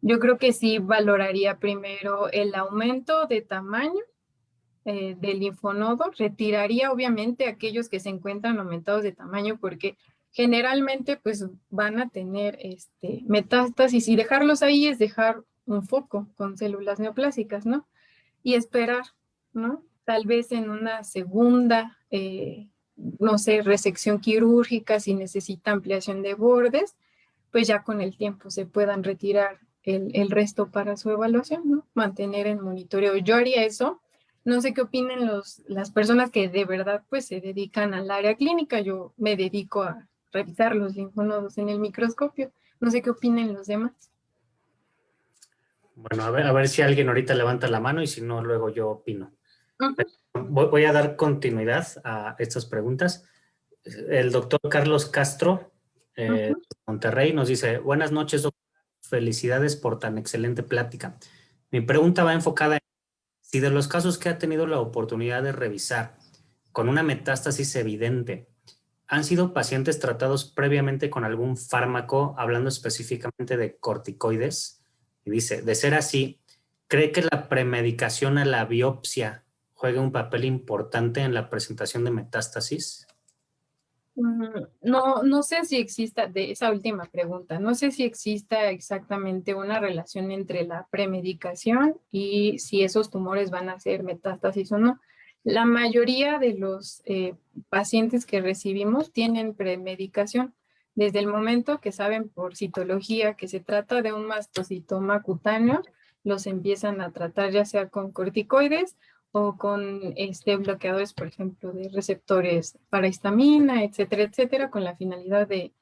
Yo creo que sí valoraría primero el aumento de tamaño del linfonodo, retiraría obviamente aquellos que se encuentran aumentados de tamaño porque generalmente pues van a tener metástasis y dejarlos ahí es dejar un foco con células neoplásicas, ¿no? Y esperar, ¿no? Tal vez en una segunda, no sé, resección quirúrgica, si necesita ampliación de bordes, pues ya con el tiempo se puedan retirar el resto para su evaluación, ¿no? Mantener en monitoreo. Yo haría eso. No sé qué opinen las personas que de verdad pues se dedican al área clínica. Yo me dedico a revisar los linfonodos en el microscopio. No sé qué opinen los demás. Bueno, a ver si alguien ahorita levanta la mano y si no, luego yo opino. Voy a dar continuidad a estas preguntas. El doctor Carlos Castro, de Monterrey, nos dice, buenas noches, doctor. Felicidades por tan excelente plática. Mi pregunta va enfocada en si de los casos que ha tenido la oportunidad de revisar con una metástasis evidente, ¿han sido pacientes tratados previamente con algún fármaco, hablando específicamente de corticoides? Y dice, de ser así, ¿cree que la premedicación a la biopsia juega un papel importante en la presentación de metástasis? No sé si exista, de esa última pregunta, no sé si exista exactamente una relación entre la premedicación y si esos tumores van a ser metástasis o no. La mayoría de los pacientes que recibimos tienen premedicación. Desde el momento que saben por citología que se trata de un mastocitoma cutáneo, los empiezan a tratar ya sea con corticoides o con bloqueadores, por ejemplo, de receptores para histamina, etcétera, etcétera, con la finalidad de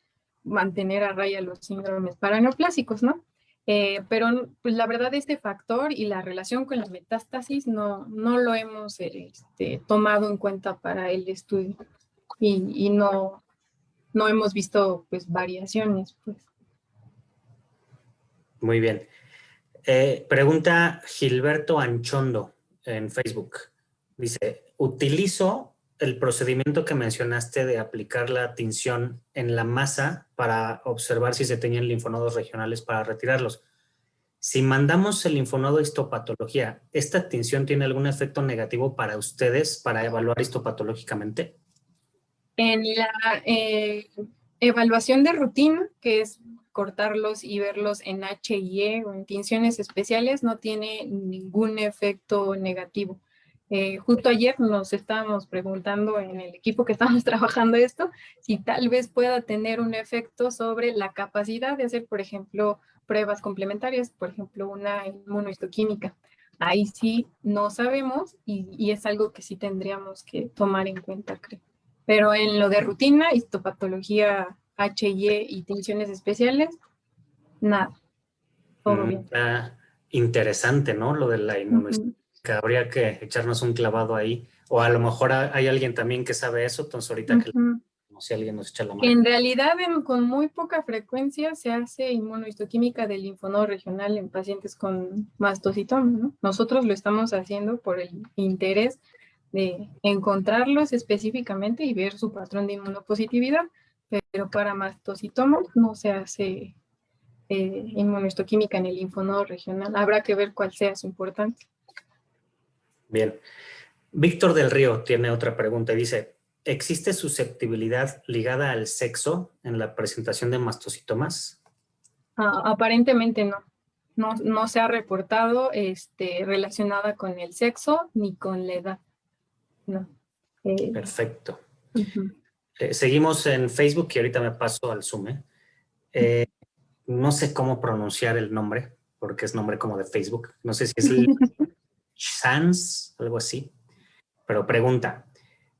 mantener a raya los síndromes paraneoplásicos, ¿no? Pero pues, la verdad este factor y la relación con la metástasis no lo hemos tomado en cuenta para el estudio y no hemos visto pues variaciones. Pues. Muy bien. Pregunta Gilberto Anchondo en Facebook. Dice, utilizo el procedimiento que mencionaste de aplicar la tinción en la masa para observar si se tenían linfonodos regionales para retirarlos. Si mandamos el linfonodo a histopatología, ¿esta tinción tiene algún efecto negativo para ustedes para evaluar histopatológicamente? En la evaluación de rutina, que es cortarlos y verlos en HIE o en tinciones especiales, no tiene ningún efecto negativo. Justo ayer nos estábamos preguntando en el equipo que estamos trabajando esto, si tal vez pueda tener un efecto sobre la capacidad de hacer, por ejemplo, pruebas complementarias, por ejemplo, una inmunohistoquímica. Ahí sí no sabemos y es algo que sí tendríamos que tomar en cuenta, creo. Pero en lo de rutina, histopatología HIE y tinciones especiales, nada. Todo bien. Interesante, ¿no? Lo de la inmunohistoquímica. Habría que echarnos un clavado ahí. O a lo mejor hay alguien también que sabe eso, entonces ahorita que si alguien nos echa la mano. En realidad, con muy poca frecuencia se hace inmunohistoquímica del linfonodo regional en pacientes con mastocitoma, ¿no? Nosotros lo estamos haciendo por el interés de encontrarlos específicamente y ver su patrón de inmunopositividad, pero para mastocitoma no se hace inmunohistoquímica en el linfonodo regional. Habrá que ver cuál sea su importancia. Bien. Víctor del Río tiene otra pregunta y dice, ¿existe susceptibilidad ligada al sexo en la presentación de mastocitomas? Aparentemente no. No se ha reportado relacionada con el sexo ni con la edad. No. Perfecto. Seguimos en Facebook y ahorita me paso al Zoom. No sé cómo pronunciar el nombre, porque es nombre como de Facebook. No sé si es Sans, algo así. Pero pregunta,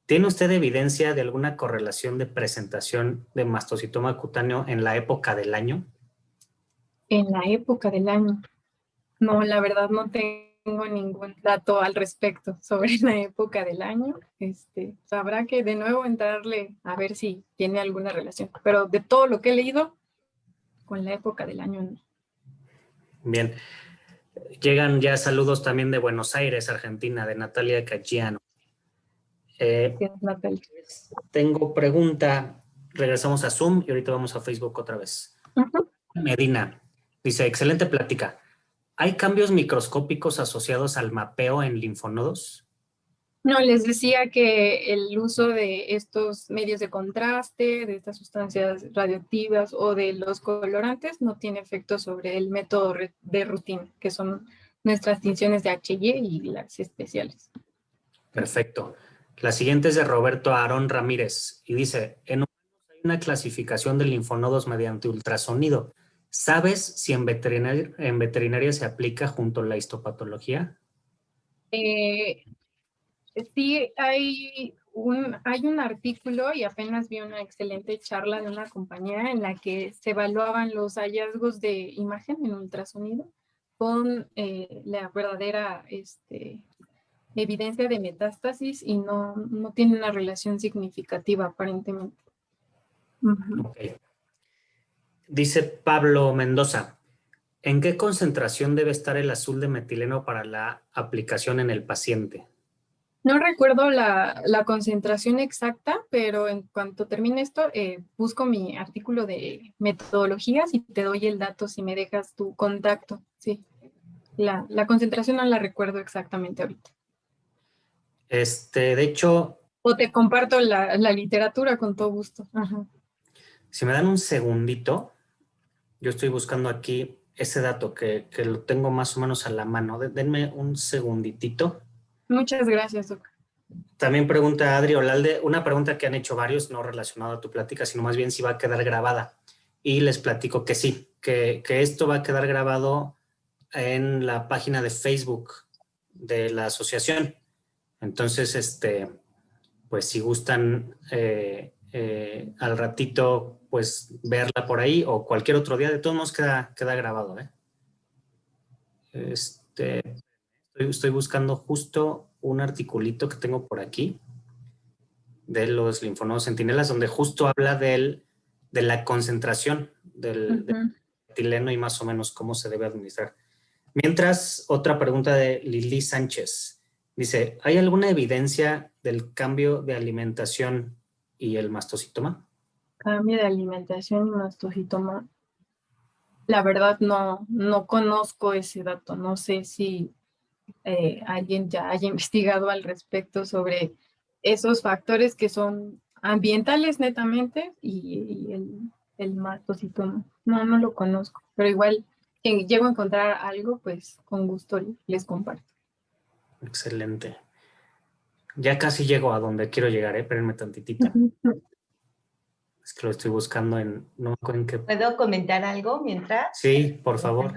¿tiene usted evidencia de alguna correlación de presentación de mastocitoma cutáneo en la época del año? En la época del año. No, la verdad no tengo ningún dato al respecto sobre la época del año. Habrá que de nuevo entrarle a ver si tiene alguna relación. Pero de todo lo que he leído, con la época del año no. Bien. Llegan ya saludos también de Buenos Aires, Argentina, de Natalia Caggiano. Natalia. Tengo pregunta. Regresamos a Zoom y ahorita vamos a Facebook otra vez. Medina dice, excelente plática. ¿Hay cambios microscópicos asociados al mapeo en linfonodos? No, les decía que el uso de estos medios de contraste, de estas sustancias radioactivas o de los colorantes no tiene efecto sobre el método de rutina, que son nuestras tinciones de HY y las especiales. Perfecto. La siguiente es de Roberto Aarón Ramírez y dice, en humanos hay una clasificación de linfonodos mediante ultrasonido. ¿Sabes si en veterinaria se aplica junto a la histopatología? Sí, hay un artículo y apenas vi una excelente charla de una compañera en la que se evaluaban los hallazgos de imagen en ultrasonido con la verdadera evidencia de metástasis y no tiene una relación significativa aparentemente. Okay. Dice Pablo Mendoza, ¿en qué concentración debe estar el azul de metileno para la aplicación en el paciente? No recuerdo la concentración exacta, pero en cuanto termine esto, busco mi artículo de metodologías y te doy el dato si me dejas tu contacto. Sí, la concentración no la recuerdo exactamente ahorita. De hecho... O te comparto la literatura con todo gusto. Ajá. Si me dan un segundito, yo estoy buscando aquí ese dato que lo tengo más o menos a la mano. Denme un segunditito. Muchas gracias, doctor. También pregunta Adri Olalde, una pregunta que han hecho varios, no relacionada a tu plática, sino más bien si va a quedar grabada. Y les platico que sí, que esto va a quedar grabado en la página de Facebook de la asociación. Entonces, pues si gustan al ratito, pues verla por ahí o cualquier otro día, de todos modos queda grabado. Estoy buscando justo un articulito que tengo por aquí de los linfonodos centinelas, donde justo habla de la concentración del metileno y más o menos cómo se debe administrar. Mientras, otra pregunta de Lili Sánchez. Dice, ¿hay alguna evidencia del cambio de alimentación y el mastocitoma? Cambio de alimentación y mastocitoma. La verdad no conozco ese dato. No sé si alguien ya haya investigado al respecto sobre esos factores que son ambientales netamente y el mastocitoma. No lo conozco, pero igual si llego a encontrar algo, pues con gusto les comparto. Excelente. Ya casi llego a donde quiero llegar, espérenme tantitito. Es que lo estoy buscando no me acuerdo en qué. ¿Puedo comentar algo mientras? Sí, por favor.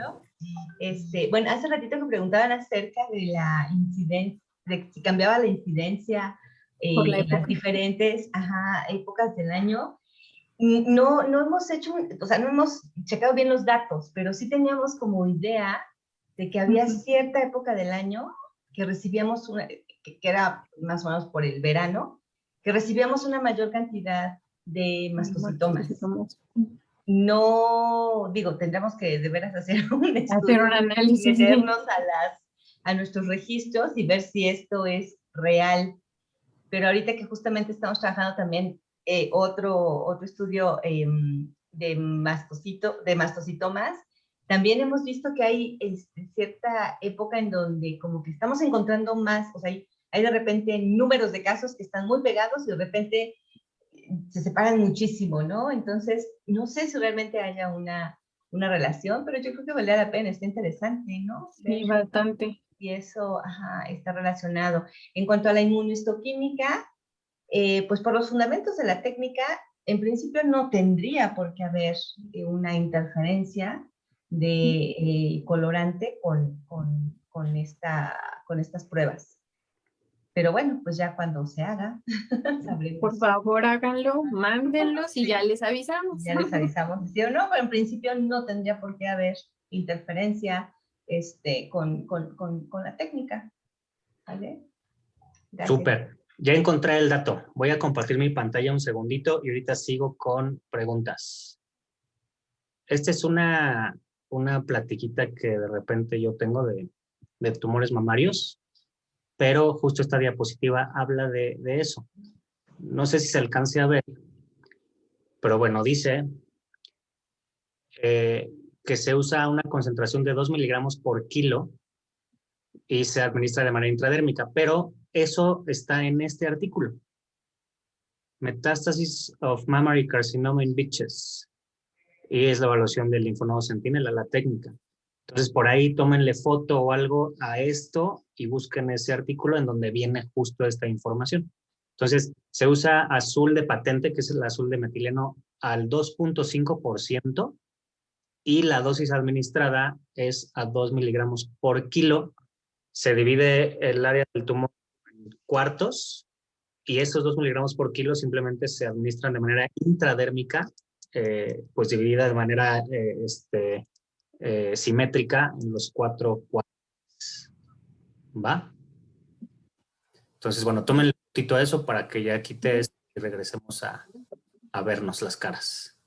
Bueno, hace ratito que preguntaban acerca de la incidencia, de si cambiaba la incidencia Por la en las diferentes épocas del año. No hemos hecho, o sea, no hemos checado bien los datos, pero sí teníamos como idea de que había cierta época del año que recibíamos, que era más o menos por el verano, que recibíamos una mayor cantidad de mastocitomas. No, digo, tendremos que de veras hacer un estudio, hacer un análisis, meternos a nuestros registros y ver si esto es real. Pero ahorita que justamente estamos trabajando también otro estudio de mastocitomas, también hemos visto que hay cierta época en donde como que estamos encontrando más, o sea, hay de repente números de casos que están muy pegados y de repente se separan muchísimo, ¿no? Entonces, no sé si realmente haya una relación, pero yo creo que vale la pena, está interesante, ¿no? Sí, bastante. Y eso está relacionado. En cuanto a la inmunohistoquímica, pues por los fundamentos de la técnica, en principio no tendría por qué haber una interferencia de colorante con estas pruebas. Pero bueno, pues ya cuando se haga, sabremos. Por favor, háganlo, mándenlos y ya les avisamos. Ya les avisamos, ¿sí o no? Pero en principio no tendría por qué haber interferencia con la técnica. ¿Vale? Gracias. Súper. Ya encontré el dato. Voy a compartir mi pantalla un segundito y ahorita sigo con preguntas. Esta es una platiquita que de repente yo tengo de tumores mamarios, pero justo esta diapositiva habla de eso. No sé si se alcance a ver, pero bueno, dice que se usa una concentración de 2 miligramos por kilo y se administra de manera intradérmica, pero eso está en este artículo. Metastasis of mammary carcinoma in bitches. Y es la evaluación del linfonodo centinela, la técnica. Entonces, por ahí tómenle foto o algo a esto y busquen ese artículo en donde viene justo esta información. Entonces, se usa azul de patente, que es el azul de metileno, al 2.5%, y la dosis administrada es a 2 miligramos por kilo. Se divide el área del tumor en cuartos, y esos 2 miligramos por kilo simplemente se administran de manera intradérmica, pues dividida de manera simétrica en los 4 cuartos. ¿Va? Entonces, bueno, tomen un poquito a eso para que ya quites y regresemos a vernos las caras.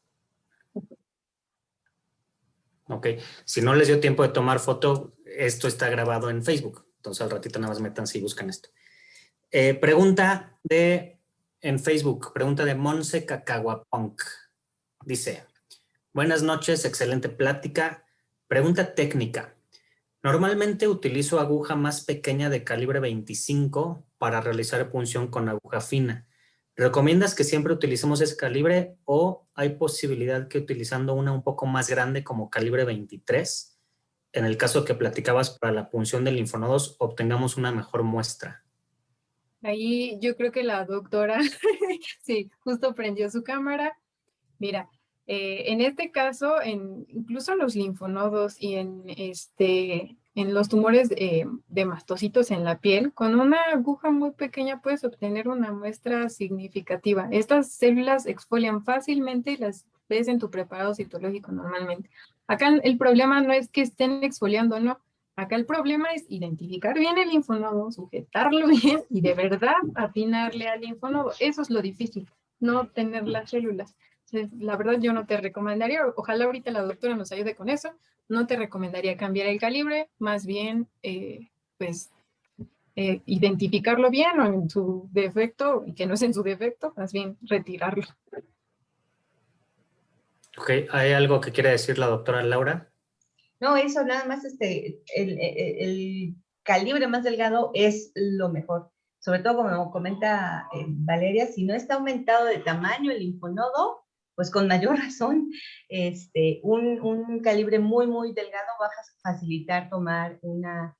Ok, si no les dio tiempo de tomar foto, esto está grabado en Facebook. Entonces al ratito nada más métanse y buscan esto. Pregunta en Facebook, pregunta de Monse Cacahuapunk. Dice, buenas noches, excelente plática. Pregunta técnica. Normalmente utilizo aguja más pequeña de calibre 25 para realizar punción con aguja fina. ¿Recomiendas que siempre utilicemos ese calibre o hay posibilidad que utilizando una un poco más grande como calibre 23, en el caso que platicabas para la punción de linfonodos, obtengamos una mejor muestra? Ahí yo creo que la doctora, sí, justo prendió su cámara. Mira, en este caso, incluso los linfonodos y en los tumores de mastocitos en la piel, con una aguja muy pequeña puedes obtener una muestra significativa. Estas células exfolian fácilmente y las ves en tu preparado citológico normalmente. Acá el problema no es que estén exfoliando, no. Acá el problema es identificar bien el linfonodo, sujetarlo bien y de verdad atinarle al linfonodo. Eso es lo difícil, no tener las células. La verdad yo no te recomendaría, ojalá ahorita la doctora nos ayude con eso, no te recomendaría cambiar el calibre, más bien identificarlo bien o en su defecto, y que no es en su defecto, más bien retirarlo. Ok, ¿hay algo que quiere decir la doctora Laura? No, eso nada más, el calibre más delgado es lo mejor. Sobre todo, como comenta Valeria, si no está aumentado de tamaño el linfonodo, pues con mayor razón, un calibre muy, muy delgado va a facilitar tomar una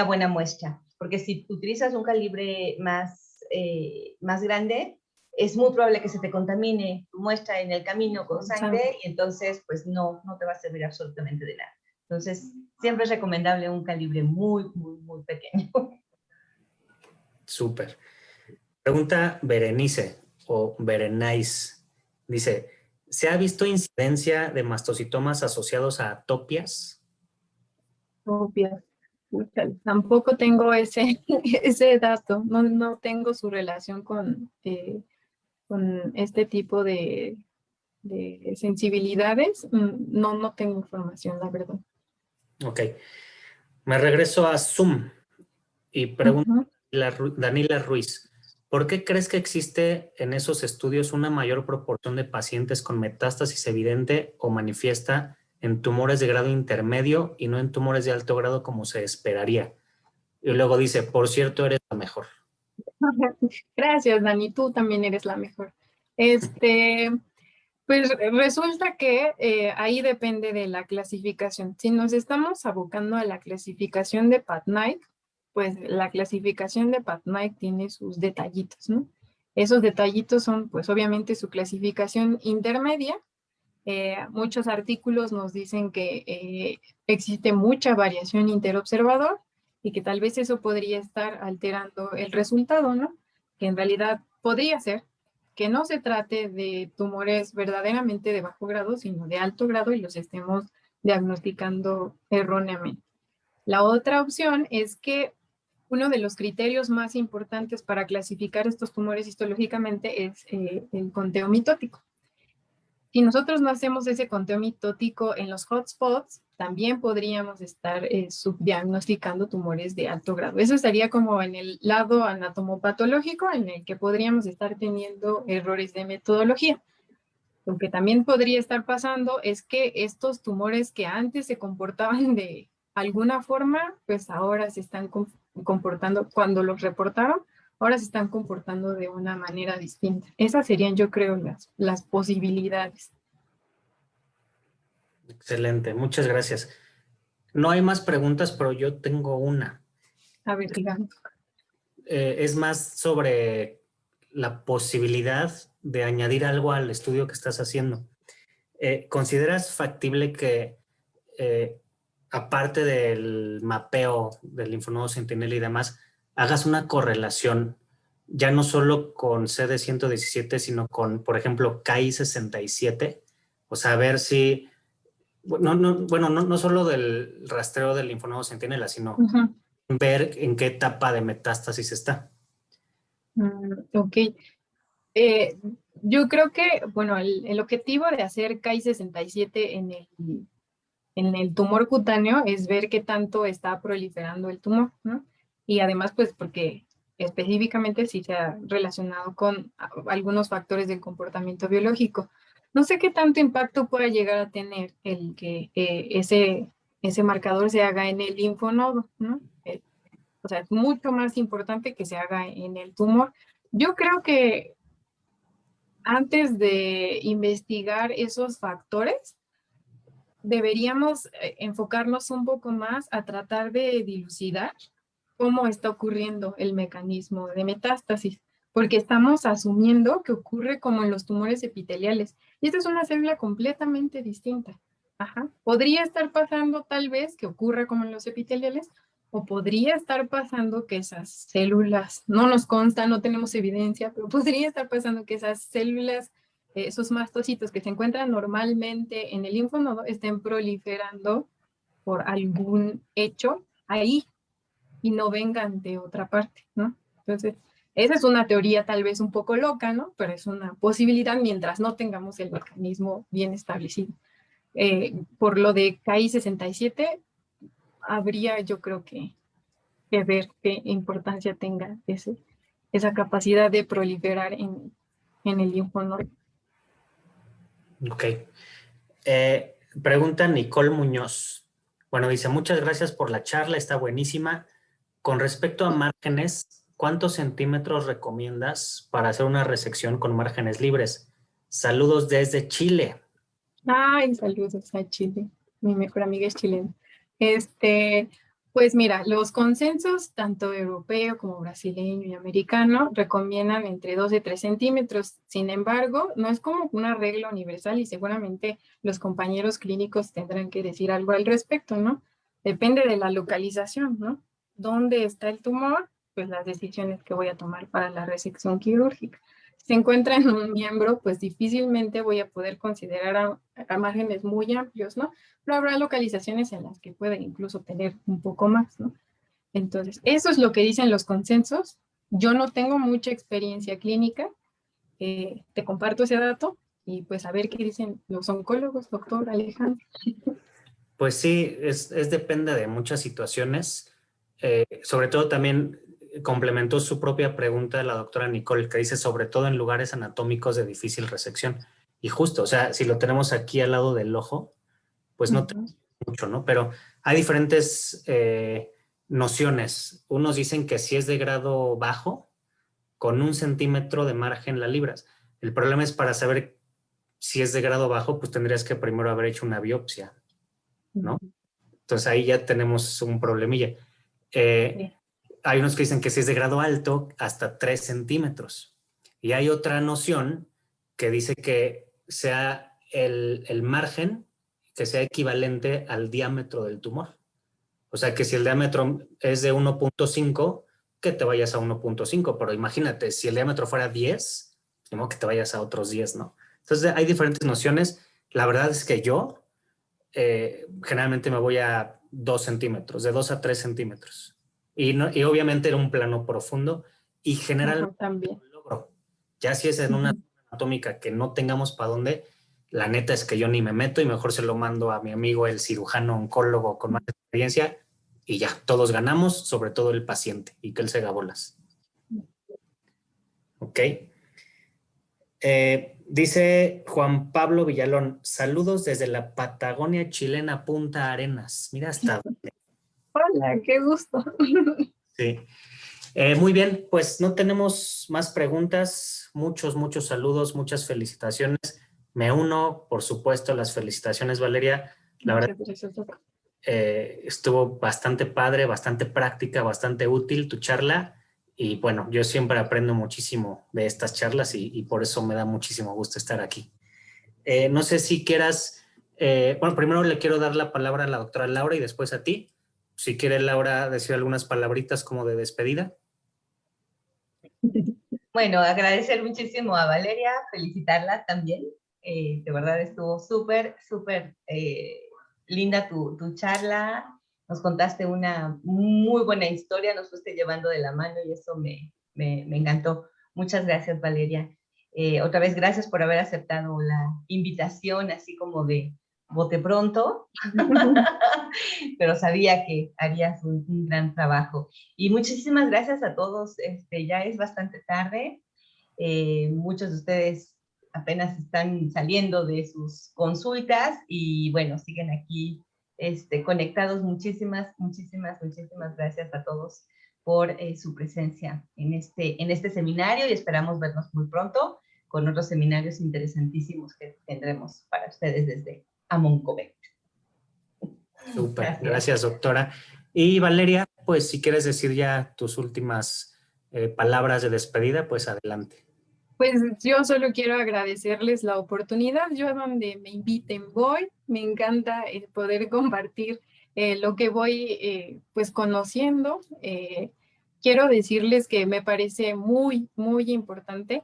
buena muestra. Porque si utilizas un calibre más grande, es muy probable que se te contamine tu muestra en el camino con sangre y entonces pues no te va a servir absolutamente de nada. Entonces, siempre es recomendable un calibre muy, muy, muy pequeño. Súper. Pregunta Berenice o Berenice. Dice, ¿se ha visto incidencia de mastocitomas asociados a atopias? Atopias. Tampoco tengo ese dato. No tengo su relación con este tipo de sensibilidades. No tengo información, la verdad. Ok. Me regreso a Zoom y pregunto Danila Ruiz. ¿Por qué crees que existe en esos estudios una mayor proporción de pacientes con metástasis evidente o manifiesta en tumores de grado intermedio y no en tumores de alto grado como se esperaría? Y luego dice, por cierto, eres la mejor. Gracias, Dani, tú también eres la mejor. Pues resulta que ahí depende de la clasificación. Si nos estamos abocando a la clasificación de PATNAIC, pues la clasificación de PATNAIC tiene sus detallitos, ¿no? Esos detallitos son, pues obviamente, su clasificación intermedia. Muchos artículos nos dicen que existe mucha variación interobservador y que tal vez eso podría estar alterando el resultado, ¿no? Que en realidad podría ser que no se trate de tumores verdaderamente de bajo grado, sino de alto grado y los estemos diagnosticando erróneamente. La otra opción es que uno de los criterios más importantes para clasificar estos tumores histológicamente es el conteo mitótico. Si nosotros no hacemos ese conteo mitótico en los hotspots, también podríamos estar subdiagnosticando tumores de alto grado. Eso estaría como en el lado anatomopatológico, en el que podríamos estar teniendo errores de metodología. Lo que también podría estar pasando es que estos tumores que antes se comportaban de alguna forma, pues ahora se están comportando, cuando los reportaron, ahora se están comportando de una manera distinta. Esas serían, yo creo, las posibilidades. Excelente, muchas gracias. No hay más preguntas, pero yo tengo una. A ver, digamos. Es más sobre la posibilidad de añadir algo al estudio que estás haciendo. ¿Consideras factible que, aparte del mapeo del linfonodo centinela y demás, hagas una correlación ya no solo con CD117, sino con, por ejemplo, KI67? O sea, a ver si, no solo del rastreo del linfonodo centinela, sino ver en qué etapa de metástasis está. Ok. Yo creo que, bueno, el objetivo de hacer KI67 en el tumor cutáneo es ver qué tanto está proliferando el tumor, ¿no? Y además, pues, porque específicamente sí se ha relacionado con algunos factores del comportamiento biológico. No sé qué tanto impacto pueda llegar a tener el que ese marcador se haga en el linfonodo, ¿no? O sea, es mucho más importante que se haga en el tumor. Yo creo que antes de investigar esos factores, deberíamos enfocarnos un poco más a tratar de dilucidar cómo está ocurriendo el mecanismo de metástasis, porque estamos asumiendo que ocurre como en los tumores epiteliales. Y esta es una célula completamente distinta. Ajá. Podría estar pasando tal vez que ocurra como en los epiteliales, o podría estar pasando que esas células, no nos consta, no tenemos evidencia, pero podría estar pasando que esas células, esos mastocitos que se encuentran normalmente en el linfonodo, estén proliferando por algún hecho ahí y no vengan de otra parte, ¿no? Entonces, esa es una teoría tal vez un poco loca, ¿no? Pero es una posibilidad mientras no tengamos el mecanismo bien establecido. Por lo de KI67, habría yo creo que ver qué importancia tenga esa capacidad de proliferar en el linfonodo. Ok. Pregunta Nicole Muñoz. Bueno, dice, muchas gracias por la charla, está buenísima. Con respecto a márgenes, ¿cuántos centímetros recomiendas para hacer una resección con márgenes libres? Saludos desde Chile. Ay, saludos a Chile. Mi mejor amiga es chilena. Pues mira, los consensos, tanto europeo como brasileño y americano, recomiendan entre 2 y 3 centímetros. Sin embargo, no es como una regla universal y seguramente los compañeros clínicos tendrán que decir algo al respecto, ¿no? Depende de la localización, ¿no? ¿Dónde está el tumor? Pues las decisiones que voy a tomar para la resección quirúrgica. Si se encuentra en un miembro, pues difícilmente voy a poder considerar a márgenes muy amplios, ¿no? Pero habrá localizaciones en las que pueden incluso tener un poco más, ¿no? Entonces, eso es lo que dicen los consensos. Yo no tengo mucha experiencia clínica, te comparto ese dato y pues a ver qué dicen los oncólogos, doctor Alejandro. Pues sí, depende de muchas situaciones. Sobre todo también complementó su propia pregunta la doctora Nicole, que dice sobre todo en lugares anatómicos de difícil resección. Y justo, o sea, si lo tenemos aquí al lado del ojo, pues no tenemos mucho, ¿no? Pero hay diferentes nociones. Unos dicen que si es de grado bajo, con 1 centímetro de margen la libras. El problema es para saber si es de grado bajo, pues tendrías que primero haber hecho una biopsia, ¿no? Entonces ahí ya tenemos un problemilla. Hay unos que dicen que si es de grado alto, hasta 3 centímetros. Y hay otra noción que dice que sea el margen que sea equivalente al diámetro del tumor. O sea que si el diámetro es de 1.5, que te vayas a 1.5, pero imagínate, si el diámetro fuera 10, que te vayas a otros 10, ¿no? Entonces hay diferentes nociones. La verdad es que yo generalmente me voy a 2 centímetros, de 2 a 3 centímetros. Y obviamente era un plano profundo y generalmente también. logro. Ya si es en una anatómica que no tengamos para dónde, la neta es que yo ni me meto y mejor se lo mando a mi amigo el cirujano oncólogo con más experiencia y ya, todos ganamos, sobre todo el paciente y que él se haga bolas. Ok. Dice Juan Pablo Villalón, saludos desde la Patagonia chilena, Punta Arenas. Mira hasta dónde. Hola, qué gusto. Sí. Muy bien, pues no tenemos más preguntas. Muchos saludos, muchas felicitaciones. Me uno, por supuesto, a las felicitaciones, Valeria. La verdad, Muchas gracias. estuvo bastante padre, bastante práctica, bastante útil tu charla. Y bueno, yo siempre aprendo muchísimo de estas charlas y por eso me da muchísimo gusto estar aquí. No sé si quieras, bueno, primero le quiero dar la palabra a la doctora Laura y después a ti. Si quiere, Laura, decir algunas palabritas como de despedida. Bueno, agradecer muchísimo a Valeria, felicitarla también. De verdad estuvo súper linda tu charla. Nos contaste una muy buena historia, nos fuiste llevando de la mano y eso me encantó. Muchas gracias, Valeria. Otra vez, gracias por haber aceptado la invitación, así como de bote pronto, pero sabía que harías un gran trabajo. Y muchísimas gracias a todos. Ya es bastante tarde. Muchos de ustedes apenas están saliendo de sus consultas y bueno, siguen aquí conectados. Muchísimas gracias a todos por su presencia en este seminario y esperamos vernos muy pronto con otros seminarios interesantísimos que tendremos para ustedes desde Amoncovec. Súper, gracias, doctora. Y Valeria, pues si quieres decir ya tus últimas palabras de despedida, pues adelante. Pues yo solo quiero agradecerles la oportunidad. Yo a donde me inviten voy. Me encanta poder compartir lo que voy pues conociendo. Quiero decirles que me parece muy importante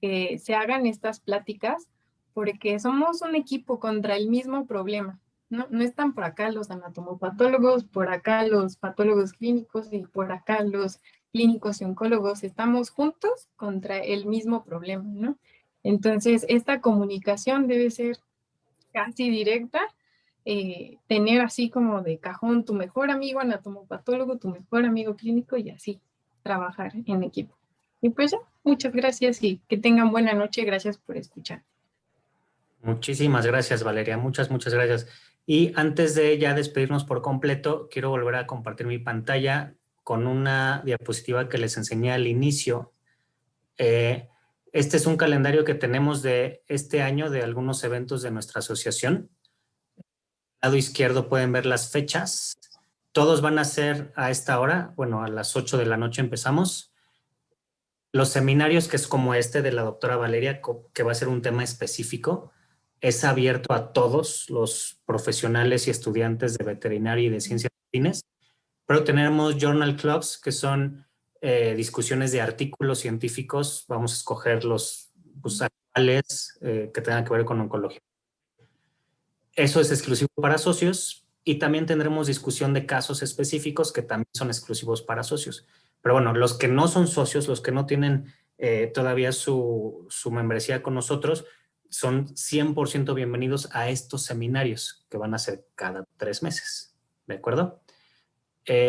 que se hagan estas pláticas porque somos un equipo contra el mismo problema. No están por acá los anatomopatólogos, por acá los patólogos clínicos y por acá los clínicos y oncólogos. Estamos juntos contra el mismo problema, ¿no? Entonces, esta comunicación debe ser casi directa, tener así como de cajón tu mejor amigo anatomopatólogo, tu mejor amigo clínico y así trabajar en equipo. Y pues ya, muchas gracias y que tengan buena noche. Gracias por escuchar. Muchísimas gracias, Valeria. Muchas gracias. Y antes de ya despedirnos por completo, quiero volver a compartir mi pantalla con una diapositiva que les enseñé al inicio. Este es un calendario que tenemos de este año de algunos eventos de nuestra asociación. Al lado izquierdo pueden ver las fechas. Todos van a ser a esta hora, bueno, a las 8 de la noche empezamos. Los seminarios, que es como este de la doctora Valeria, que va a ser un tema específico, es abierto a todos los profesionales y estudiantes de veterinaria y de ciencias afines, pero tenemos journal clubs, que son discusiones de artículos científicos. Vamos a escoger los actuales que tengan que ver con oncología. Eso es exclusivo para socios y también tendremos discusión de casos específicos que también son exclusivos para socios. Pero bueno, los que no son socios, los que no tienen todavía su membresía con nosotros, son 100% bienvenidos a estos seminarios que van a ser cada 3 meses. ¿De acuerdo?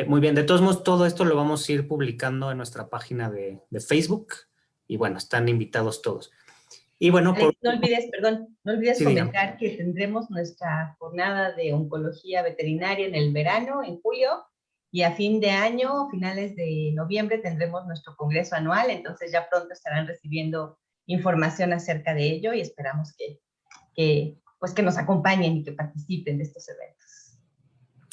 Muy bien, de todos modos, todo esto lo vamos a ir publicando en nuestra página de Facebook y bueno, están invitados todos. Y bueno, no olvides sí, comentar que tendremos nuestra jornada de oncología veterinaria en el verano, en julio, y a fin de año, finales de noviembre, tendremos nuestro congreso anual, entonces ya pronto estarán recibiendo información acerca de ello y esperamos que nos acompañen y que participen de estos eventos.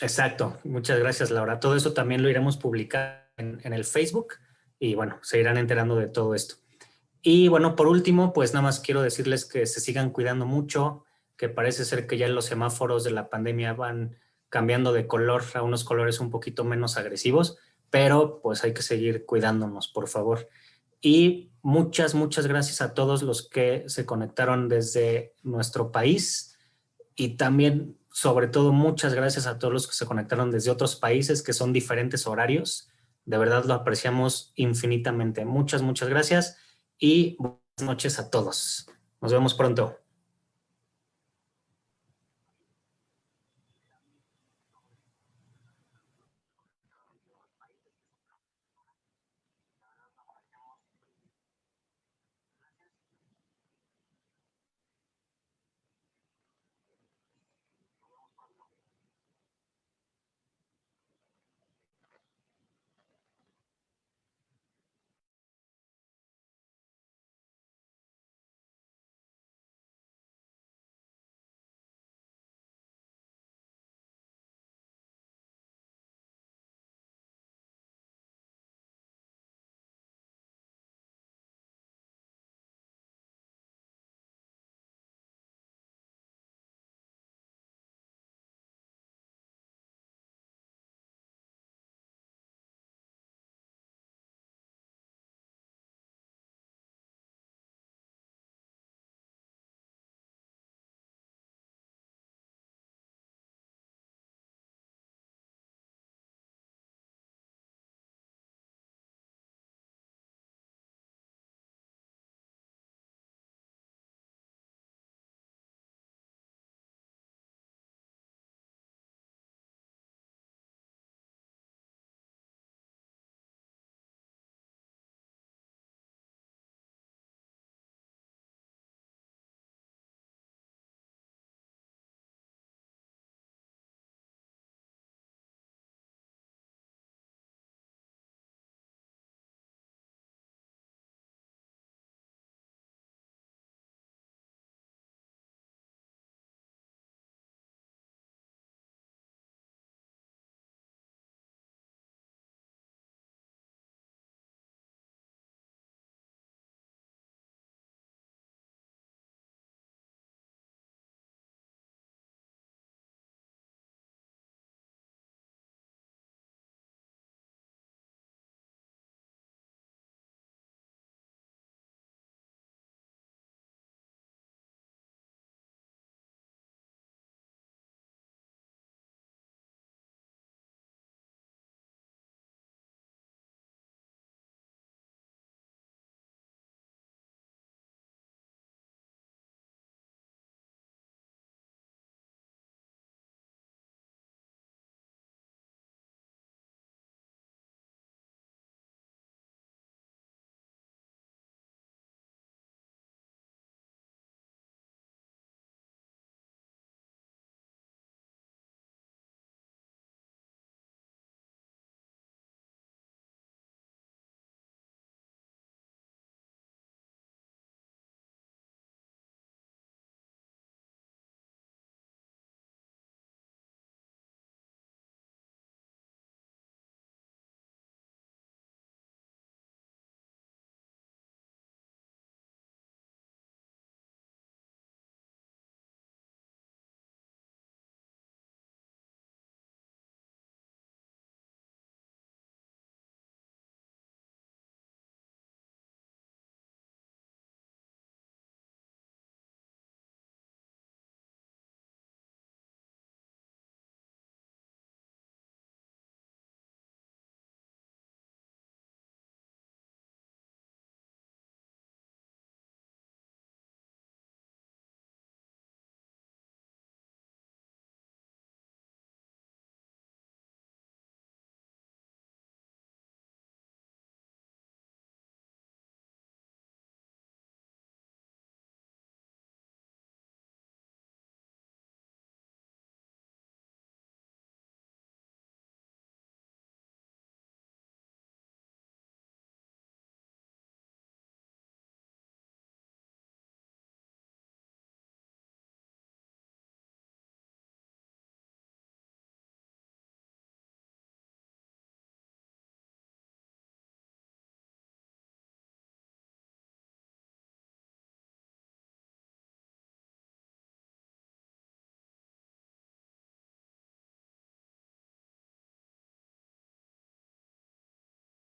Exacto, muchas gracias, Laura. Todo eso también lo iremos publicar en el Facebook y bueno, se irán enterando de todo esto. Y bueno, por último, pues nada más quiero decirles que se sigan cuidando mucho, que parece ser que ya los semáforos de la pandemia van cambiando de color a unos colores un poquito menos agresivos, pero pues hay que seguir cuidándonos, por favor. Y muchas gracias a todos los que se conectaron desde nuestro país y también sobre todo, muchas gracias a todos los que se conectaron desde otros países que son diferentes horarios. De verdad lo apreciamos infinitamente. Muchas, muchas gracias y buenas noches a todos. Nos vemos pronto.